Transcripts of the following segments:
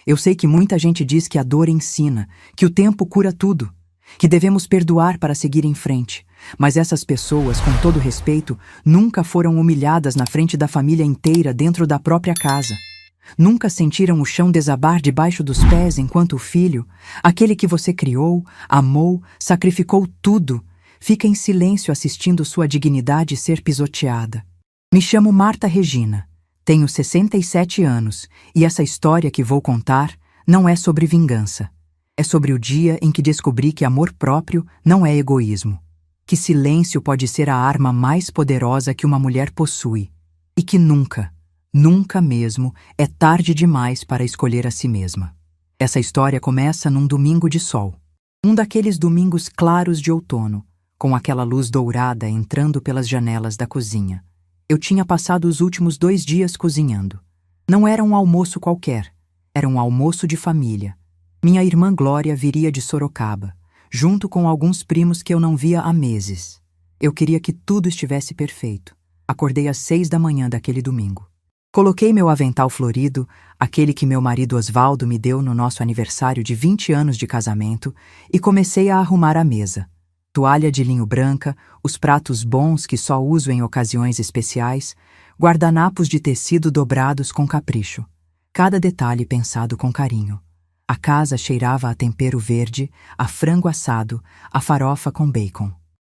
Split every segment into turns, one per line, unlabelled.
Eu sei que muita gente diz que a dor ensina, que o tempo cura tudo, que devemos perdoar para seguir em frente. Mas essas pessoas, com todo respeito, nunca foram humilhadas na frente da família inteira dentro da própria casa. Nunca sentiram o chão desabar debaixo dos pés enquanto o filho, aquele que você criou, amou, sacrificou tudo, fica em silêncio assistindo sua dignidade ser pisoteada. Me chamo Marta Regina, tenho 67 anos e essa história que vou contar não é sobre vingança. É sobre o dia em que descobri que amor próprio não é egoísmo, que silêncio pode ser a arma mais poderosa que uma mulher possui e que nunca, nunca mesmo é tarde demais para escolher a si mesma. Essa história começa num domingo de sol, um daqueles domingos claros de outono, com aquela luz dourada entrando pelas janelas da cozinha. Eu tinha passado os últimos 2 dias cozinhando. Não era um almoço qualquer, era um almoço de família. Minha irmã Glória viria de Sorocaba, junto com alguns primos que eu não via há meses. Eu queria que tudo estivesse perfeito. Acordei às 6 da manhã daquele domingo. Coloquei meu avental florido, aquele que meu marido Osvaldo me deu no nosso aniversário de 20 anos de casamento, e comecei a arrumar a mesa. Toalha de linho branca, os pratos bons que só uso em ocasiões especiais, guardanapos de tecido dobrados com capricho. Cada detalhe pensado com carinho. A casa cheirava a tempero verde, a frango assado, a farofa com bacon.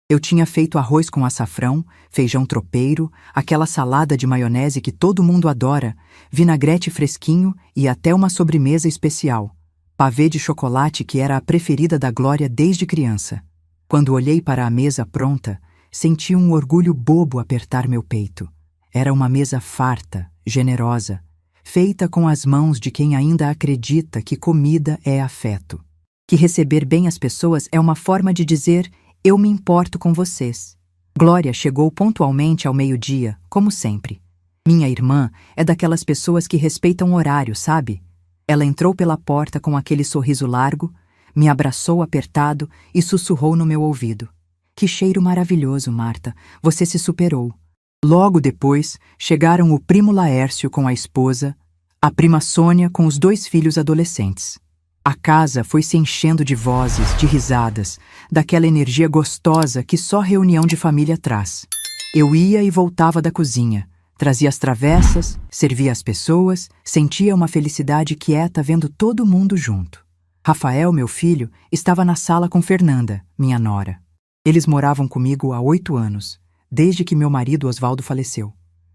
Eu tinha feito arroz com açafrão, feijão tropeiro, aquela salada de maionese que todo mundo adora, vinagrete fresquinho e até uma sobremesa especial, pavê de chocolate que era a preferida da Glória desde criança. Quando olhei para a mesa pronta, senti um orgulho bobo apertar meu peito. Era uma mesa farta, generosa, feita com as mãos de quem ainda acredita que comida é afeto. Que receber bem as pessoas é uma forma de dizer: eu me importo com vocês. Glória chegou pontualmente ao meio-dia, como sempre. Minha irmã é daquelas pessoas que respeitam o horário, sabe? Ela entrou pela porta com aquele sorriso largo, me abraçou apertado e sussurrou no meu ouvido: que cheiro maravilhoso, Marta, você se superou. Logo depois, chegaram o primo Laércio com a esposa, a prima Sônia com os 2 filhos adolescentes. A casa foi se enchendo de vozes, de risadas, daquela energia gostosa que só reunião de família traz. Eu ia e voltava da cozinha, trazia as travessas, servia as pessoas, sentia uma felicidade quieta vendo todo mundo junto. Rafael, meu filho, estava na sala com Fernanda, minha nora. Eles moravam comigo há 8 anos, desde que meu marido Osvaldo faleceu.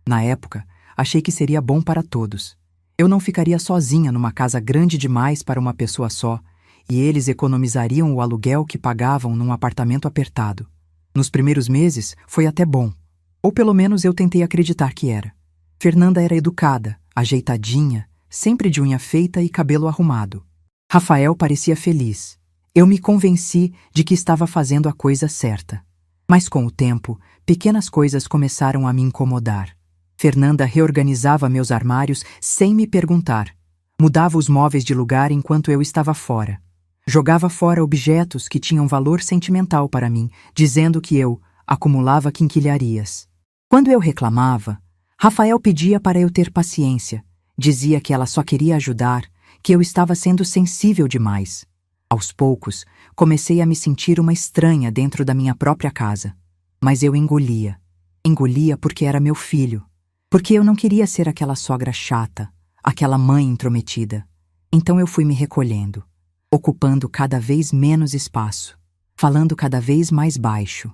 Na época, achei que seria bom para todos. Eu não ficaria sozinha numa casa grande demais para uma pessoa só, e eles economizariam o aluguel que pagavam num apartamento apertado. Nos primeiros meses, foi até bom. Ou pelo menos eu tentei acreditar que era. Fernanda era educada, ajeitadinha, sempre de unha feita e cabelo arrumado. Rafael parecia feliz. Eu me convenci de que estava fazendo a coisa certa. Mas com o tempo, pequenas coisas começaram a me incomodar. Fernanda reorganizava meus armários sem me perguntar. Mudava os móveis de lugar enquanto eu estava fora. Jogava fora objetos que tinham valor sentimental para mim, dizendo que eu acumulava quinquilharias. Quando eu reclamava, Rafael pedia para eu ter paciência. Dizia que ela só queria ajudar, que eu estava sendo sensível demais. Aos poucos, comecei a me sentir uma estranha dentro da minha própria casa. Mas eu engolia. Engolia porque era meu filho. Porque eu não queria ser aquela sogra chata, aquela mãe intrometida. Então eu fui me recolhendo, ocupando cada vez menos espaço, falando cada vez mais baixo,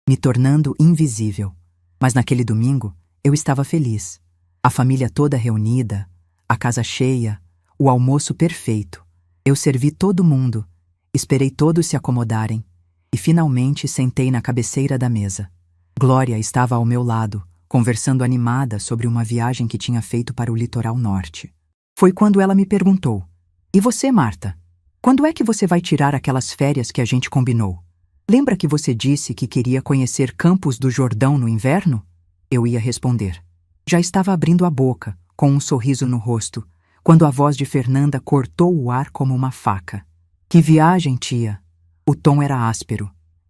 me tornando invisível. Mas naquele domingo, eu estava feliz. A família toda reunida, a casa cheia, o almoço perfeito. Eu servi todo mundo, esperei todos se acomodarem e finalmente sentei na cabeceira da mesa. Glória estava ao meu lado, conversando animada sobre uma viagem que tinha feito para o litoral norte. Foi quando ela me perguntou: e você, Marta? Quando é que você vai tirar aquelas férias que a gente combinou? Lembra que você disse que queria conhecer Campos do Jordão no inverno? Eu ia responder. Já estava abrindo a boca, com um sorriso no rosto, quando a voz de Fernanda cortou o ar como uma faca. Que viagem, tia! O tom era áspero,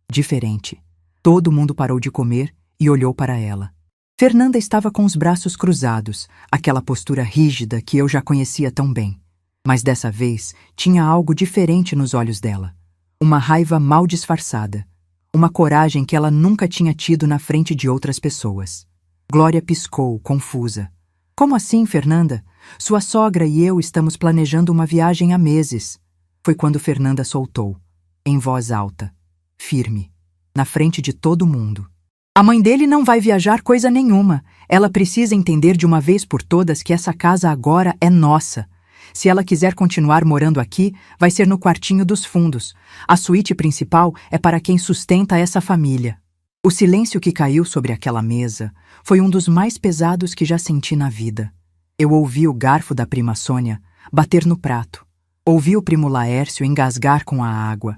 diferente. Todo mundo parou de comer e olhou para ela. Fernanda estava com os braços cruzados, aquela postura rígida que eu já conhecia tão bem. Mas dessa vez tinha algo diferente nos olhos dela. Uma raiva mal disfarçada. Uma coragem que ela nunca tinha tido na frente de outras pessoas. Glória piscou, confusa. Como assim, Fernanda? Sua sogra e eu estamos planejando uma viagem há meses. Foi quando Fernanda soltou, em voz alta, firme, na frente de todo mundo. A mãe dele não vai viajar coisa nenhuma. Ela precisa entender de uma vez por todas que essa casa agora é nossa. Se ela quiser continuar morando aqui, vai ser no quartinho dos fundos. A suíte principal é para quem sustenta essa família. O silêncio que caiu sobre aquela mesa foi um dos mais pesados que já senti na vida. Eu ouvi o garfo da prima Sônia bater no prato. Ouvi o primo Laércio engasgar com a água.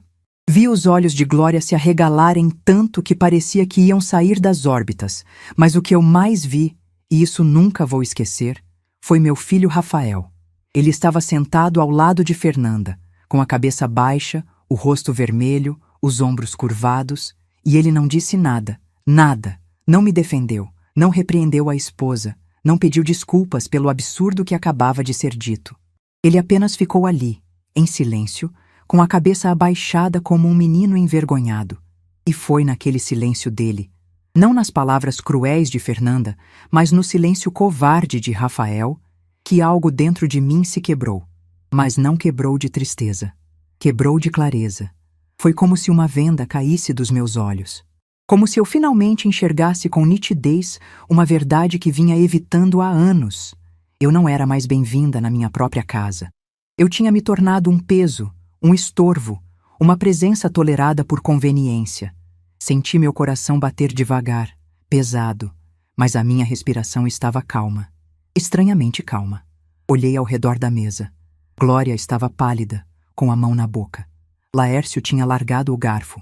Vi os olhos de Glória se arregalarem tanto que parecia que iam sair das órbitas, mas o que eu mais vi, e isso nunca vou esquecer, foi meu filho Rafael. Ele estava sentado ao lado de Fernanda, com a cabeça baixa, o rosto vermelho, os ombros curvados, e ele não disse nada, nada, não me defendeu, não repreendeu a esposa, não pediu desculpas pelo absurdo que acabava de ser dito. Ele apenas ficou ali, em silêncio, com a cabeça abaixada como um menino envergonhado. E foi naquele silêncio dele, não nas palavras cruéis de Fernanda, mas no silêncio covarde de Rafael, que algo dentro de mim se quebrou. Mas não quebrou de tristeza. Quebrou de clareza. Foi como se uma venda caísse dos meus olhos. Como se eu finalmente enxergasse com nitidez uma verdade que vinha evitando há anos. Eu não era mais bem-vinda na minha própria casa. Eu tinha me tornado um peso, um estorvo, uma presença tolerada por conveniência. Senti meu coração bater devagar, pesado, mas a minha respiração estava calma, estranhamente calma. Olhei ao redor da mesa. Glória estava pálida, com a mão na boca. Laércio tinha largado o garfo.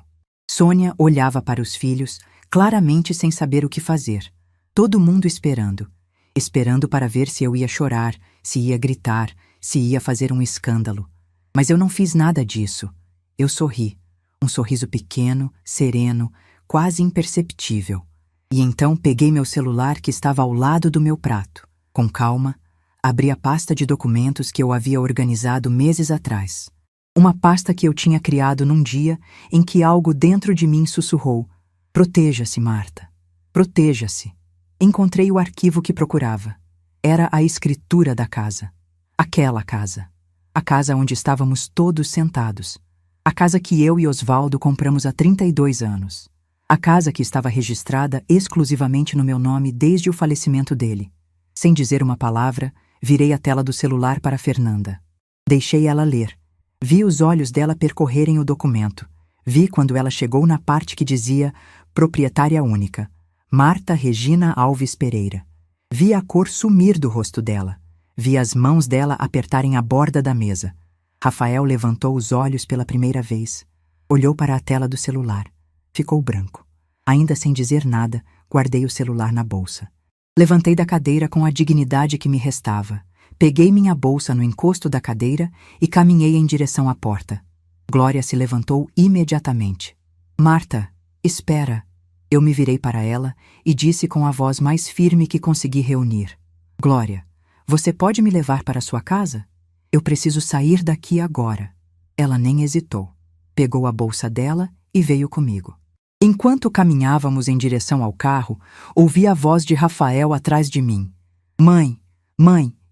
Sônia olhava para os filhos, claramente sem saber o que fazer. Todo mundo esperando. Esperando para ver se eu ia chorar, se ia gritar, se ia fazer um escândalo. Mas eu não fiz nada disso. Eu sorri. Um sorriso pequeno, sereno, quase imperceptível. E então peguei meu celular que estava ao lado do meu prato. Com calma, abri a pasta de documentos que eu havia organizado meses atrás. Uma pasta que eu tinha criado num dia em que algo dentro de mim sussurrou: "Proteja-se, Marta. Proteja-se." Encontrei o arquivo que procurava. Era a escritura da casa. Aquela casa. A casa onde estávamos todos sentados. A casa que eu e Osvaldo compramos há 32 anos. A casa que estava registrada exclusivamente no meu nome desde o falecimento dele. Sem dizer uma palavra, virei a tela do celular para Fernanda. Deixei ela ler. Vi os olhos dela percorrerem o documento. Vi quando ela chegou na parte que dizia proprietária única, Marta Regina Alves Pereira. Vi a cor sumir do rosto dela. Vi as mãos dela apertarem a borda da mesa. Rafael levantou os olhos pela primeira vez. Olhou para a tela do celular. Ficou branco. Ainda sem dizer nada, guardei o celular na bolsa. Levantei da cadeira com a dignidade que me restava. Peguei minha bolsa no encosto da cadeira e caminhei em direção à porta. Glória se levantou imediatamente. "Marta, espera." Eu me virei para ela e disse com a voz mais firme que consegui reunir: "Glória, você pode me levar para sua casa? Eu preciso sair daqui agora." Ela nem hesitou. Pegou a bolsa dela e veio comigo. Enquanto caminhávamos em direção ao carro, ouvi a voz de Rafael atrás de mim. Mãe,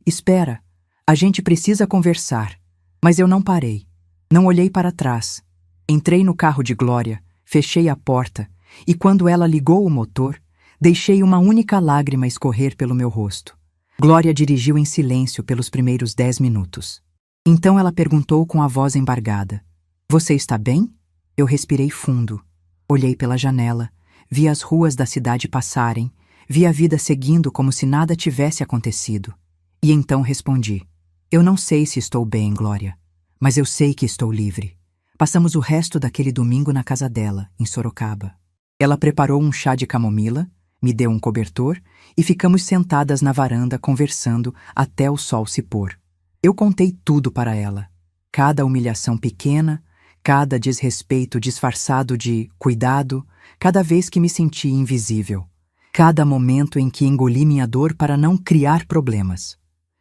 espera. A gente precisa conversar." Mas eu não parei. Não olhei para trás. Entrei no carro de Glória, fechei a porta e quando ela ligou o motor, deixei uma única lágrima escorrer pelo meu rosto. Glória dirigiu em silêncio pelos primeiros 10 minutos. Então ela perguntou com a voz embargada: "Você está bem?" Eu respirei fundo. Olhei pela janela, vi as ruas da cidade passarem, vi a vida seguindo como se nada tivesse acontecido. E então respondi: "Eu não sei se estou bem, Glória, mas eu sei que estou livre." Passamos o resto daquele domingo na casa dela, em Sorocaba. Ela preparou um chá de camomila, me deu um cobertor e ficamos sentadas na varanda conversando até o sol se pôr. Eu contei tudo para ela. Cada humilhação pequena, cada desrespeito disfarçado de cuidado, cada vez que me senti invisível. Cada momento em que engoli minha dor para não criar problemas.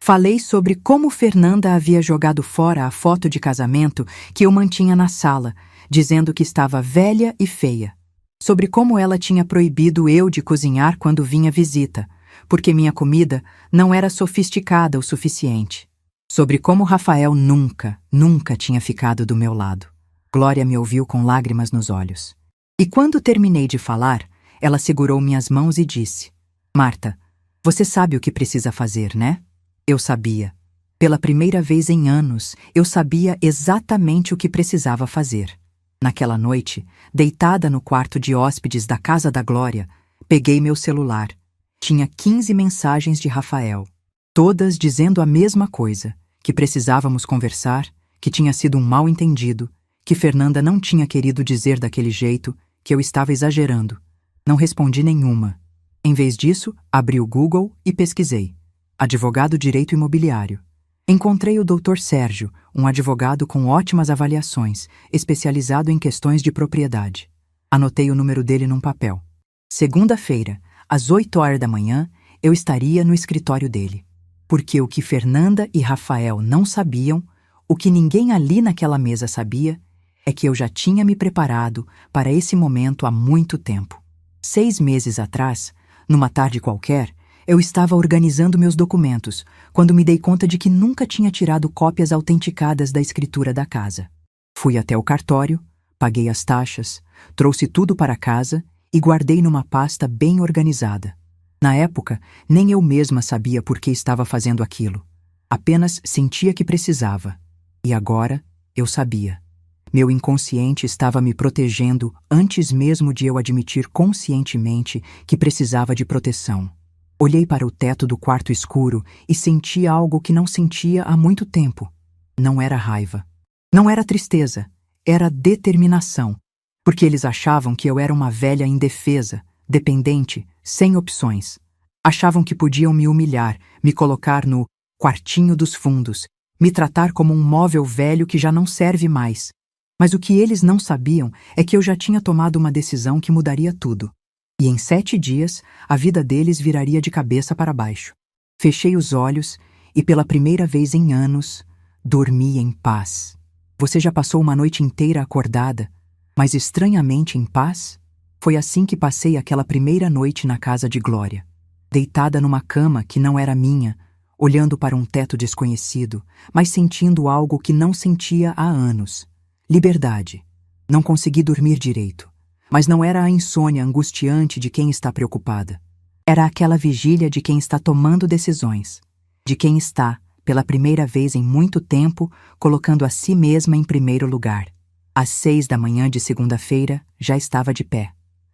Falei sobre como Fernanda havia jogado fora a foto de casamento que eu mantinha na sala, dizendo que estava velha e feia. Sobre como ela tinha proibido eu de cozinhar quando vinha visita, porque minha comida não era sofisticada o suficiente. Sobre como Rafael nunca tinha ficado do meu lado. Glória me ouviu com lágrimas nos olhos. E quando terminei de falar, ela segurou minhas mãos e disse: Marta, você sabe o que precisa fazer, né? Eu sabia. Pela primeira vez em anos, eu sabia exatamente o que precisava fazer. Naquela noite, deitada no quarto de hóspedes da casa da Glória, peguei meu celular. Tinha 15 mensagens de Rafael, todas dizendo a mesma coisa, que precisávamos conversar, que tinha sido um mal-entendido, que Fernanda não tinha querido dizer daquele jeito, que eu estava exagerando. Não respondi nenhuma. Em vez disso, abri o Google e pesquisei. Advogado Direito Imobiliário. Encontrei o Dr. Sérgio, um advogado com ótimas avaliações, especializado em questões de propriedade. Anotei o número dele num papel. Segunda-feira, às 8 horas da manhã, eu estaria no escritório dele. Porque o que Fernanda e Rafael não sabiam, o que ninguém ali naquela mesa sabia, é que eu já tinha me preparado para esse momento há muito tempo. 6 meses atrás, numa tarde qualquer, eu estava organizando meus documentos, quando me dei conta de que nunca tinha tirado cópias autenticadas da escritura da casa. Fui até o cartório, paguei as taxas, trouxe tudo para casa e guardei numa pasta bem organizada. Na época, nem eu mesma sabia por que estava fazendo aquilo. Apenas sentia que precisava. E agora, eu sabia. Meu inconsciente estava me protegendo antes mesmo de eu admitir conscientemente que precisava de proteção. Olhei para o teto do quarto escuro e senti algo que não sentia há muito tempo. Não era raiva. Não era tristeza. Era determinação. Porque eles achavam que eu era uma velha indefesa, dependente, sem opções. Achavam que podiam me humilhar, me colocar no quartinho dos fundos, me tratar como um móvel velho que já não serve mais. Mas o que eles não sabiam é que eu já tinha tomado uma decisão que mudaria tudo. E em 7 dias, a vida deles viraria de cabeça para baixo. Fechei os olhos e, pela primeira vez em anos, dormi em paz. Você já passou uma noite inteira acordada, mas estranhamente em paz? Foi assim que passei aquela primeira noite na casa de Glória. Deitada numa cama que não era minha, olhando para um teto desconhecido, mas sentindo algo que não sentia há anos. Liberdade. Não consegui dormir direito. Mas não era a insônia angustiante de quem está preocupada. Era aquela vigília de quem está tomando decisões. De quem está, pela primeira vez em muito tempo, colocando a si mesma em primeiro lugar. Às 6 da manhã de segunda-feira, já estava de pé.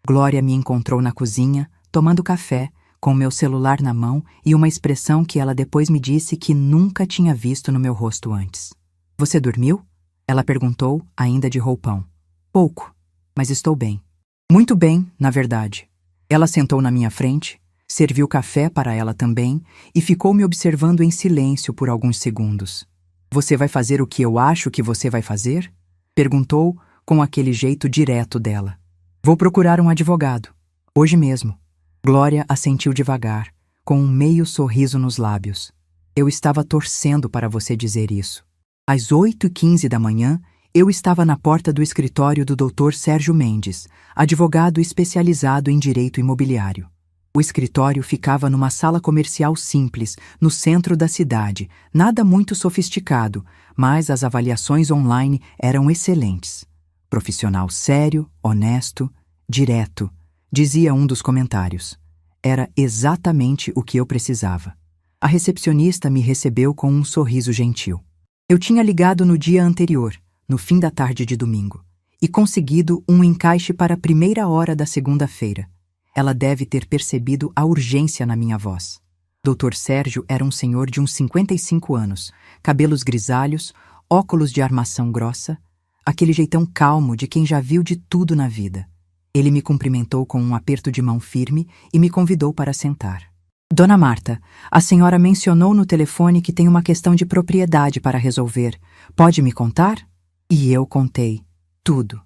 Glória me encontrou na cozinha, tomando café, com meu celular na mão e uma expressão que ela depois me disse que nunca tinha visto no meu rosto antes. Você dormiu? Ela perguntou, ainda de roupão. Pouco. Mas estou bem. Muito bem, na verdade. Ela sentou na minha frente, serviu café para ela também e ficou me observando em silêncio por alguns segundos. Você vai fazer o que eu acho que você vai fazer? Perguntou com aquele jeito direto dela. Vou procurar um advogado. Hoje mesmo. Glória assentiu devagar, com um meio sorriso nos lábios. Eu estava torcendo para você dizer isso. Às 8h15 da manhã, eu estava na porta do escritório do Dr. Sérgio Mendes, advogado especializado em direito imobiliário. O escritório ficava numa sala comercial simples, no centro da cidade, nada muito sofisticado, mas as avaliações online eram excelentes. Profissional sério, honesto, direto, dizia um dos comentários. Era exatamente o que eu precisava. A recepcionista me recebeu com um sorriso gentil. Eu tinha ligado no dia anterior, no fim da tarde de domingo, e conseguido um encaixe para a primeira hora da segunda-feira. Ela deve ter percebido a urgência na minha voz. Dr. Sérgio era um senhor de uns 55 anos, cabelos grisalhos, óculos de armação grossa, aquele jeitão calmo de quem já viu de tudo na vida. Ele me cumprimentou com um aperto de mão firme e me convidou para sentar. Dona Marta, a senhora mencionou no telefone que tem uma questão de propriedade para resolver. Pode me contar? E eu contei. Tudo.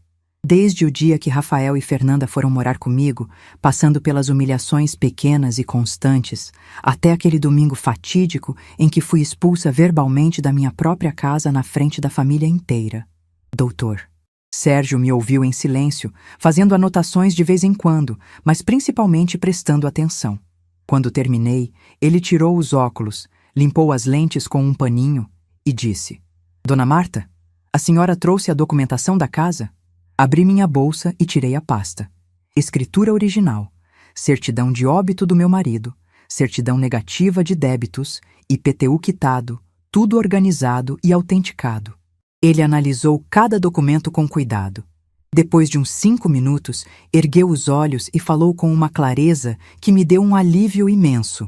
Desde o dia que Rafael e Fernanda foram morar comigo, passando pelas humilhações pequenas e constantes, até aquele domingo fatídico em que fui expulsa verbalmente da minha própria casa na frente da família inteira. Doutor. Sérgio me ouviu em silêncio, fazendo anotações de vez em quando, mas principalmente prestando atenção. Quando terminei, ele tirou os óculos, limpou as lentes com um paninho e disse: Dona Marta, a senhora trouxe a documentação da casa? Abri minha bolsa e tirei a pasta. Escritura original, certidão de óbito do meu marido, certidão negativa de débitos, IPTU quitado, tudo organizado e autenticado. Ele analisou cada documento com cuidado. Depois de uns 5 minutos, ergueu os olhos e falou com uma clareza que me deu um alívio imenso.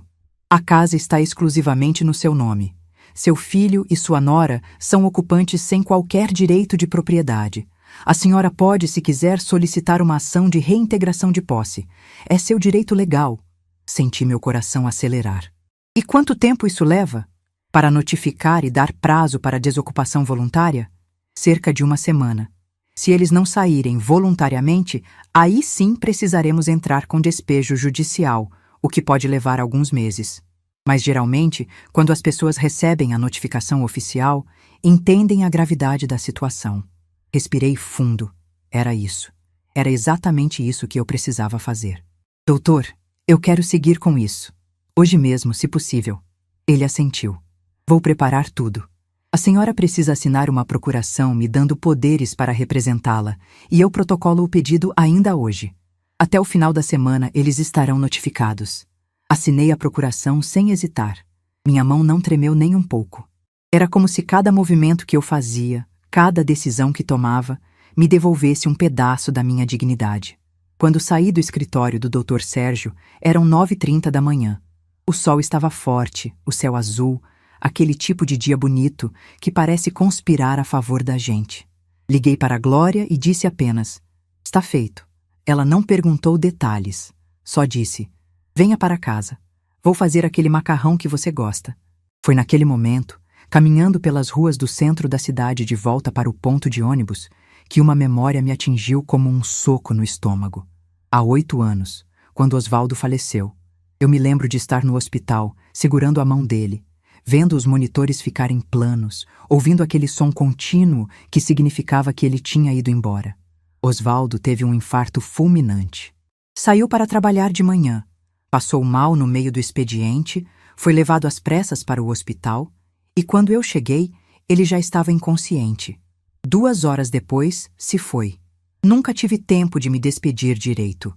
A casa está exclusivamente no seu nome. Seu filho e sua nora são ocupantes sem qualquer direito de propriedade. A senhora pode, se quiser, solicitar uma ação de reintegração de posse. É seu direito legal. Senti meu coração acelerar. E quanto tempo isso leva? Para notificar e dar prazo para desocupação voluntária? Cerca de 1 semana. Se eles não saírem voluntariamente, aí sim precisaremos entrar com despejo judicial, o que pode levar alguns meses. Mas geralmente, quando as pessoas recebem a notificação oficial, entendem a gravidade da situação. Respirei fundo. Era isso. Era exatamente isso que eu precisava fazer. Doutor, eu quero seguir com isso. Hoje mesmo, se possível. Ele assentiu. Vou preparar tudo. A senhora precisa assinar uma procuração me dando poderes para representá-la, e eu protocolo o pedido ainda hoje. Até o final da semana eles estarão notificados. Assinei a procuração sem hesitar. Minha mão não tremeu nem um pouco. Era como se cada movimento que eu fazia, cada decisão que tomava, me devolvesse um pedaço da minha dignidade. Quando saí do escritório do Dr. Sérgio, eram 9h30 da manhã. O sol estava forte, o céu azul, aquele tipo de dia bonito que parece conspirar a favor da gente. Liguei para a Glória e disse apenas: está feito. Ela não perguntou detalhes, só disse: venha para casa. Vou fazer aquele macarrão que você gosta. Foi naquele momento, caminhando pelas ruas do centro da cidade de volta para o ponto de ônibus, que uma memória me atingiu como um soco no estômago. Há 8 anos, quando Osvaldo faleceu, eu me lembro de estar no hospital, segurando a mão dele, vendo os monitores ficarem planos, ouvindo aquele som contínuo que significava que ele tinha ido embora. Osvaldo teve um infarto fulminante. Saiu para trabalhar de manhã, passou mal no meio do expediente, foi levado às pressas para o hospital, e quando eu cheguei, ele já estava inconsciente. 2 horas depois, se foi. Nunca tive tempo de me despedir direito.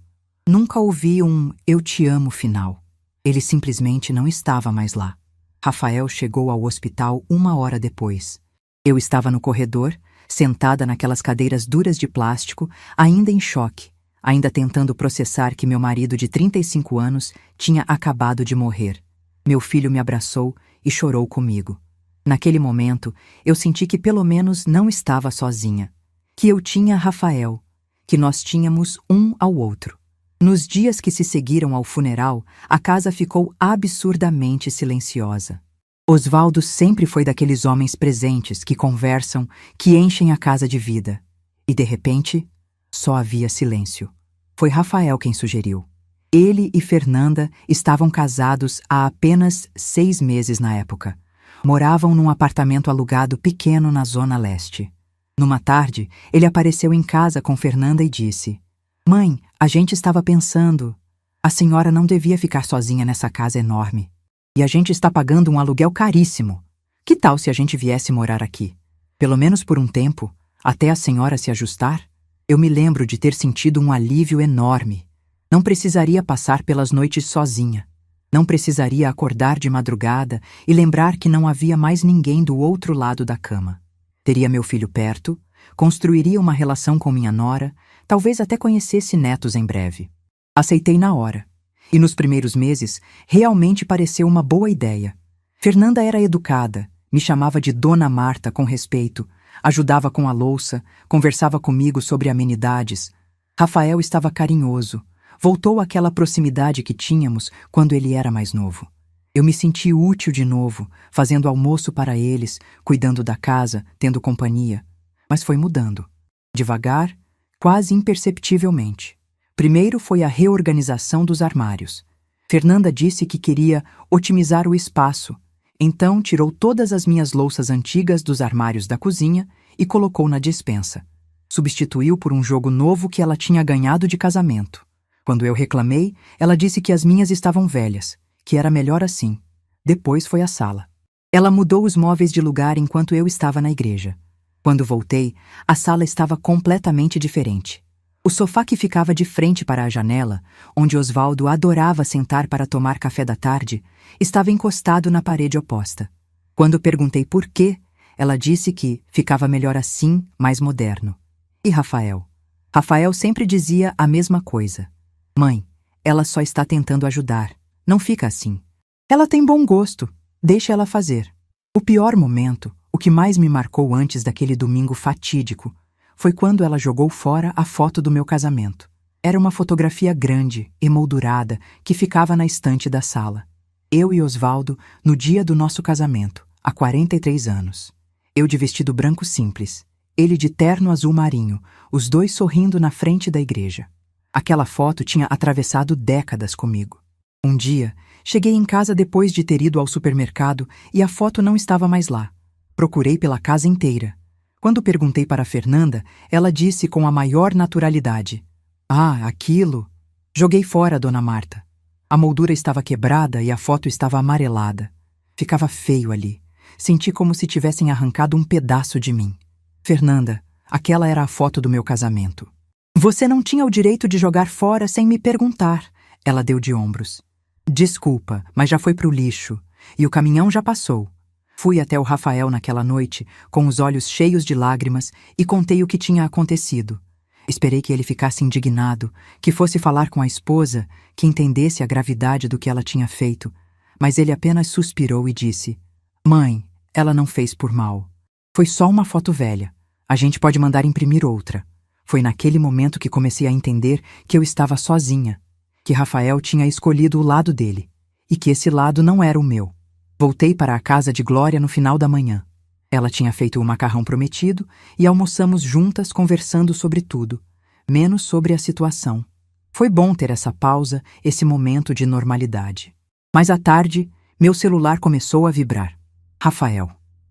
Nunca ouvi um "eu te amo" final. Ele simplesmente não estava mais lá. Rafael chegou ao hospital 1 hora depois. Eu estava no corredor, sentada naquelas cadeiras duras de plástico, ainda em choque, ainda tentando processar que meu marido de 35 anos tinha acabado de morrer. Meu filho me abraçou e chorou comigo. Naquele momento, eu senti que pelo menos não estava sozinha, que eu tinha Rafael, que nós tínhamos um ao outro. Nos dias que se seguiram ao funeral, a casa ficou absurdamente silenciosa. Osvaldo sempre foi daqueles homens presentes que conversam, que enchem a casa de vida. E, de repente, só havia silêncio. Foi Rafael quem sugeriu. Ele e Fernanda estavam casados há apenas 6 meses na época. Moravam num apartamento alugado pequeno na Zona Leste. Numa tarde, ele apareceu em casa com Fernanda e disse: Mãe, a gente estava pensando. A senhora não devia ficar sozinha nessa casa enorme. E a gente está pagando um aluguel caríssimo. Que tal se a gente viesse morar aqui? Pelo menos por um tempo, até a senhora se ajustar? Eu me lembro de ter sentido um alívio enorme. Não precisaria passar pelas noites sozinha. Não precisaria acordar de madrugada e lembrar que não havia mais ninguém do outro lado da cama. Teria meu filho perto, construiria uma relação com minha nora, talvez até conhecesse netos em breve. Aceitei na hora. E nos primeiros meses, realmente pareceu uma boa ideia. Fernanda era educada, me chamava de Dona Marta com respeito, ajudava com a louça, conversava comigo sobre amenidades. Rafael estava carinhoso. Voltou àquela proximidade que tínhamos quando ele era mais novo. Eu me senti útil de novo, fazendo almoço para eles, cuidando da casa, tendo companhia. Mas foi mudando. Devagar, quase imperceptivelmente. Primeiro foi a reorganização dos armários. Fernanda disse que queria otimizar o espaço, então tirou todas as minhas louças antigas dos armários da cozinha e colocou na despensa. Substituiu por um jogo novo que ela tinha ganhado de casamento. Quando eu reclamei, ela disse que as minhas estavam velhas, que era melhor assim. Depois foi a sala. Ela mudou os móveis de lugar enquanto eu estava na igreja. Quando voltei, a sala estava completamente diferente. O sofá que ficava de frente para a janela, onde Osvaldo adorava sentar para tomar café da tarde, estava encostado na parede oposta. Quando perguntei por quê, ela disse que ficava melhor assim, mais moderno. E Rafael? Rafael sempre dizia a mesma coisa. Mãe, ela só está tentando ajudar. Não fica assim. Ela tem bom gosto. Deixa ela fazer. O pior momento, o que mais me marcou antes daquele domingo fatídico, foi quando ela jogou fora a foto do meu casamento. Era uma fotografia grande, emoldurada, que ficava na estante da sala. Eu e Osvaldo, no dia do nosso casamento, há 43 anos. Eu de vestido branco simples, ele de terno azul marinho, os dois sorrindo na frente da igreja. Aquela foto tinha atravessado décadas comigo. Um dia, cheguei em casa depois de ter ido ao supermercado e a foto não estava mais lá. Procurei pela casa inteira. Quando perguntei para Fernanda, ela disse com a maior naturalidade: Ah, aquilo... Joguei fora, dona Marta. A moldura estava quebrada e a foto estava amarelada. Ficava feio ali. Senti como se tivessem arrancado um pedaço de mim. Fernanda, aquela era a foto do meu casamento. Você não tinha o direito de jogar fora sem me perguntar. Ela deu de ombros. Desculpa, mas já foi pro lixo. E o caminhão já passou. Fui até o Rafael naquela noite, com os olhos cheios de lágrimas, e contei o que tinha acontecido. Esperei que ele ficasse indignado, que fosse falar com a esposa, que entendesse a gravidade do que ela tinha feito, mas ele apenas suspirou e disse: Mãe, ela não fez por mal. Foi só uma foto velha. A gente pode mandar imprimir outra. Foi naquele momento que comecei a entender que eu estava sozinha, que Rafael tinha escolhido o lado dele, e que esse lado não era o meu. Voltei para a casa de Glória no final da manhã. Ela tinha feito o macarrão prometido e almoçamos juntas conversando sobre tudo, menos sobre a situação. Foi bom ter essa pausa, esse momento de normalidade. Mas à tarde, meu celular começou a vibrar. Rafael.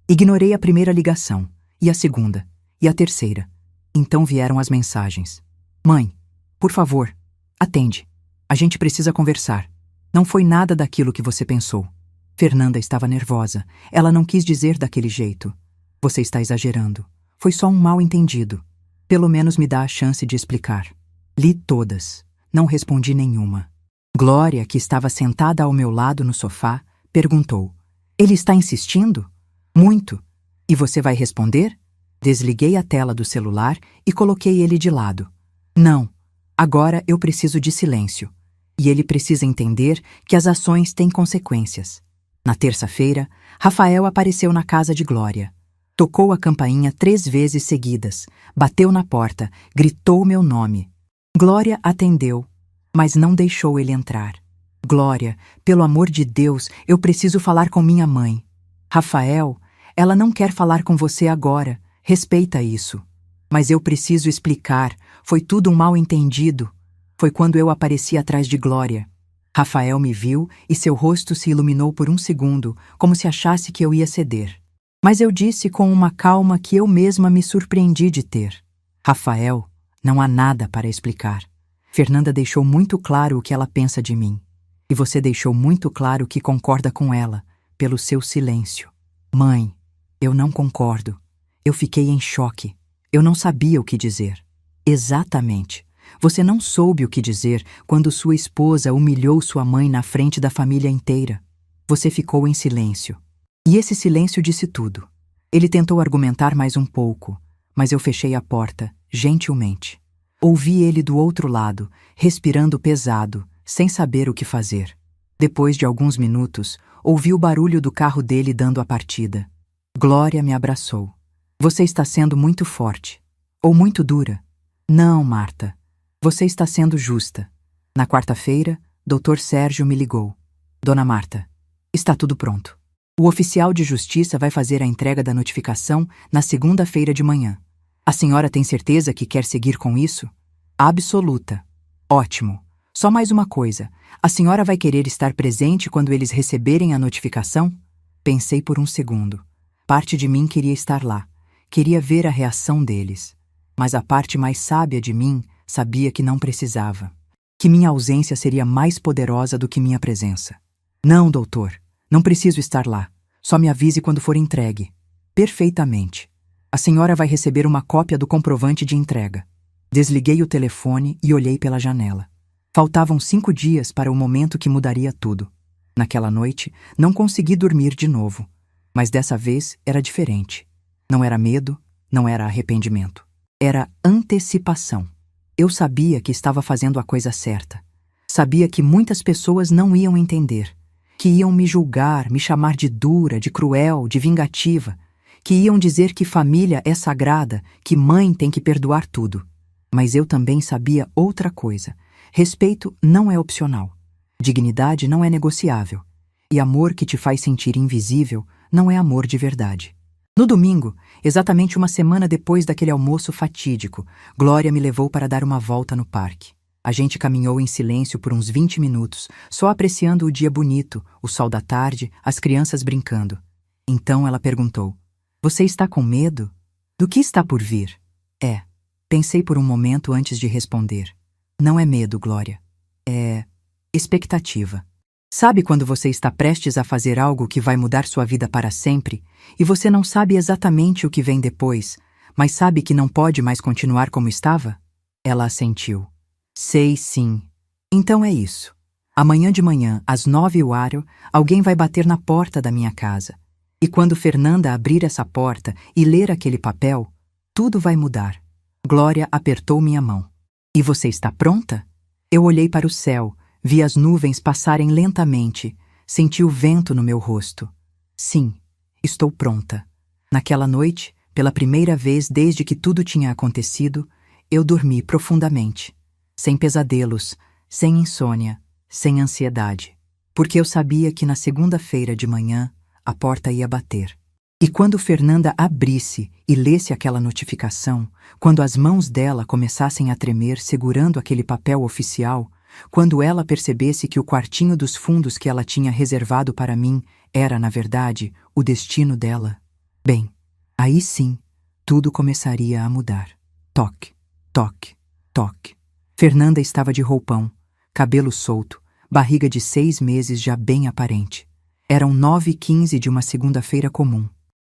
Ignorei a primeira ligação, e a segunda, e a terceira. Então vieram as mensagens. Mãe, por favor, atende. A gente precisa conversar. Não foi nada daquilo que você pensou. Fernanda estava nervosa. Ela não quis dizer daquele jeito. Você está exagerando. Foi só um mal-entendido. Pelo menos me dá a chance de explicar. Li todas. Não respondi nenhuma. Glória, que estava sentada ao meu lado no sofá, perguntou: Ele está insistindo? Muito. E você vai responder? Desliguei a tela do celular e coloquei ele de lado. Não. Agora eu preciso de silêncio. E ele precisa entender que as ações têm consequências. Na terça-feira, Rafael apareceu na casa de Glória. Tocou a campainha 3 vezes seguidas, bateu na porta, gritou meu nome. Glória atendeu, mas não deixou ele entrar. Glória, pelo amor de Deus, eu preciso falar com minha mãe. Rafael, ela não quer falar com você agora, respeita isso. Mas eu preciso explicar, foi tudo um mal-entendido. Foi quando eu apareci atrás de Glória. Rafael me viu e seu rosto se iluminou por um segundo, como se achasse que eu ia ceder. Mas eu disse com uma calma que eu mesma me surpreendi de ter. Rafael, não há nada para explicar. Fernanda deixou muito claro o que ela pensa de mim. E você deixou muito claro que concorda com ela, pelo seu silêncio. Mãe, eu não concordo. Eu fiquei em choque. Eu não sabia o que dizer. Exatamente. Você não soube o que dizer quando sua esposa humilhou sua mãe na frente da família inteira. Você ficou em silêncio. E esse silêncio disse tudo. Ele tentou argumentar mais um pouco, mas eu fechei a porta, gentilmente. Ouvi ele do outro lado, respirando pesado, sem saber o que fazer. Depois de alguns minutos, ouvi o barulho do carro dele dando a partida. Glória me abraçou. Você está sendo muito forte. Ou muito dura. Não, Marta. Você está sendo justa. Na quarta-feira, Dr. Sérgio me ligou. Dona Marta, está tudo pronto. O oficial de justiça vai fazer a entrega da notificação na segunda-feira de manhã. A senhora tem certeza que quer seguir com isso? Absoluta. Ótimo. Só mais uma coisa. A senhora vai querer estar presente quando eles receberem a notificação? Pensei por um segundo. Parte de mim queria estar lá. Queria ver a reação deles. Mas a parte mais sábia de mim sabia que não precisava. Que minha ausência seria mais poderosa do que minha presença. Não, doutor. Não preciso estar lá. Só me avise quando for entregue. Perfeitamente. A senhora vai receber uma cópia do comprovante de entrega. Desliguei o telefone e olhei pela janela. Faltavam 5 dias para o momento que mudaria tudo. Naquela noite, não consegui dormir de novo. Mas dessa vez era diferente. Não era medo, não era arrependimento. Era antecipação. Eu sabia que estava fazendo a coisa certa. Sabia que muitas pessoas não iam entender. Que iam me julgar, me chamar de dura, de cruel, de vingativa. Que iam dizer que família é sagrada, que mãe tem que perdoar tudo. Mas eu também sabia outra coisa. Respeito não é opcional. Dignidade não é negociável. E amor que te faz sentir invisível não é amor de verdade. No domingo, exatamente uma semana depois daquele almoço fatídico, Glória me levou para dar uma volta no parque. A gente caminhou em silêncio por uns 20 minutos, só apreciando o dia bonito, o sol da tarde, as crianças brincando. Então ela perguntou: "Você está com medo? Do que está por vir?" Pensei por um momento antes de responder. Não é medo, Glória. É expectativa. Sabe quando você está prestes a fazer algo que vai mudar sua vida para sempre e você não sabe exatamente o que vem depois, mas sabe que não pode mais continuar como estava? Ela assentiu. Sei sim. Então é isso. Amanhã de manhã, às 9h, alguém vai bater na porta da minha casa. E quando Fernanda abrir essa porta e ler aquele papel, tudo vai mudar. Glória apertou minha mão. E você está pronta? Eu olhei para o céu, vi as nuvens passarem lentamente, senti o vento no meu rosto. Sim, estou pronta. Naquela noite, pela primeira vez desde que tudo tinha acontecido, eu dormi profundamente. Sem pesadelos, sem insônia, sem ansiedade. Porque eu sabia que na segunda-feira de manhã a porta ia bater. E quando Fernanda abrisse e lesse aquela notificação, quando as mãos dela começassem a tremer segurando aquele papel oficial, quando ela percebesse que o quartinho dos fundos que ela tinha reservado para mim era, na verdade, o destino dela, bem, aí sim, tudo começaria a mudar. Toque, toque, toque. Fernanda estava de roupão, cabelo solto, barriga de 6 meses já bem aparente. Eram 9h15 de uma segunda-feira comum.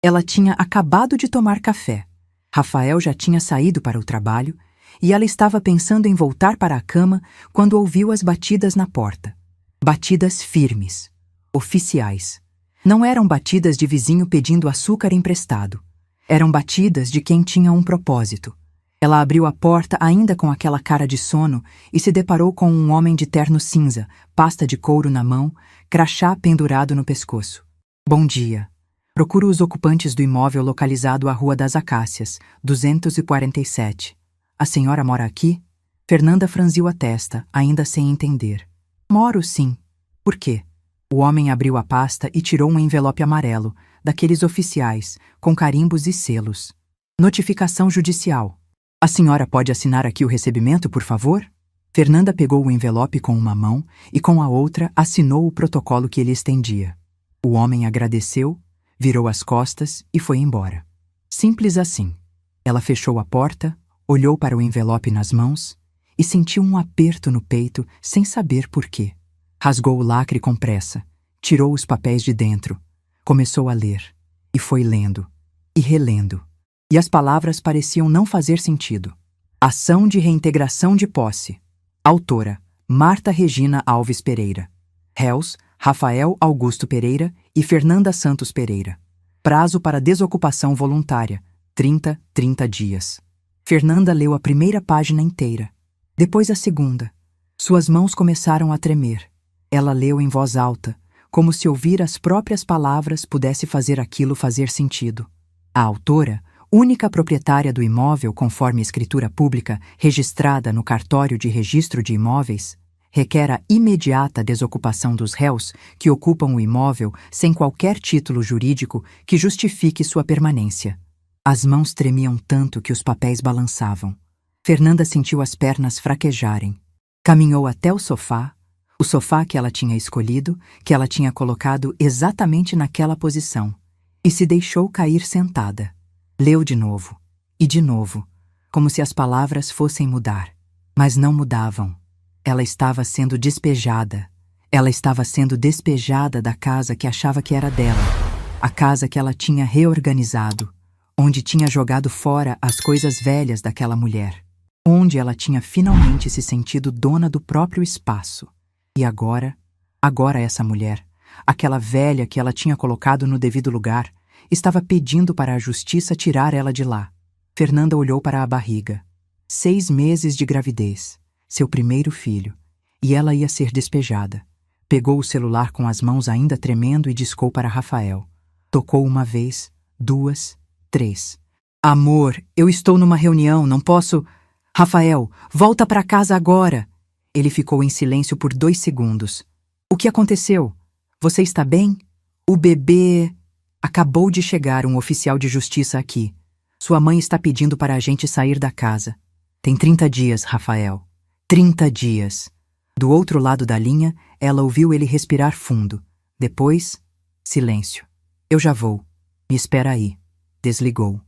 Ela tinha acabado de tomar café. Rafael já tinha saído para o trabalho e ela estava pensando em voltar para a cama quando ouviu as batidas na porta. Batidas firmes, oficiais. Não eram batidas de vizinho pedindo açúcar emprestado. Eram batidas de quem tinha um propósito. Ela abriu a porta ainda com aquela cara de sono e se deparou com um homem de terno cinza, pasta de couro na mão, crachá pendurado no pescoço. Bom dia. Procuro os ocupantes do imóvel localizado à Rua das Acácias, 247. A senhora mora aqui? Fernanda franziu a testa, ainda sem entender. Moro, sim. Por quê? O homem abriu a pasta e tirou um envelope amarelo, daqueles oficiais, com carimbos e selos. Notificação judicial. A senhora pode assinar aqui o recebimento, por favor? Fernanda pegou o envelope com uma mão e com a outra assinou o protocolo que ele estendia. O homem agradeceu, virou as costas e foi embora. Simples assim. Ela fechou a porta, olhou para o envelope nas mãos e sentiu um aperto no peito sem saber por quê. Rasgou o lacre com pressa, tirou os papéis de dentro, começou a ler, e foi lendo, e relendo. E as palavras pareciam não fazer sentido. Ação de reintegração de posse. Autora: Marta Regina Alves Pereira. Réus: Rafael Augusto Pereira e Fernanda Santos Pereira. Prazo para desocupação voluntária: 30 dias. Fernanda leu a primeira página inteira. Depois a segunda. Suas mãos começaram a tremer. Ela leu em voz alta, como se ouvir as próprias palavras pudesse fazer aquilo fazer sentido. A autora, única proprietária do imóvel conforme escritura pública registrada no cartório de registro de imóveis, requer a imediata desocupação dos réus que ocupam o imóvel sem qualquer título jurídico que justifique sua permanência. As mãos tremiam tanto que os papéis balançavam. Fernanda sentiu as pernas fraquejarem. Caminhou até o sofá que ela tinha escolhido, que ela tinha colocado exatamente naquela posição, e se deixou cair sentada. Leu de novo, e de novo, como se as palavras fossem mudar. Mas não mudavam. Ela estava sendo despejada. Ela estava sendo despejada da casa que achava que era dela, a casa que ela tinha reorganizado, onde tinha jogado fora as coisas velhas daquela mulher, onde ela tinha finalmente se sentido dona do próprio espaço. E agora essa mulher, aquela velha que ela tinha colocado no devido lugar, estava pedindo para a justiça tirar ela de lá. Fernanda olhou para a barriga. 6 meses de gravidez, seu primeiro filho, e ela ia ser despejada. Pegou o celular com as mãos ainda tremendo e discou para Rafael. Tocou uma vez, 2, 3. Amor, eu estou numa reunião, não posso... Rafael, volta para casa agora! Ele ficou em silêncio por 2 segundos. O que aconteceu? Você está bem? O bebê... Acabou de chegar um oficial de justiça aqui. Sua mãe está pedindo para a gente sair da casa. Tem 30 dias, Rafael. 30 dias. Do outro lado da linha, ela ouviu ele respirar fundo. Depois, silêncio. Eu já vou. Me espera aí. Desligou.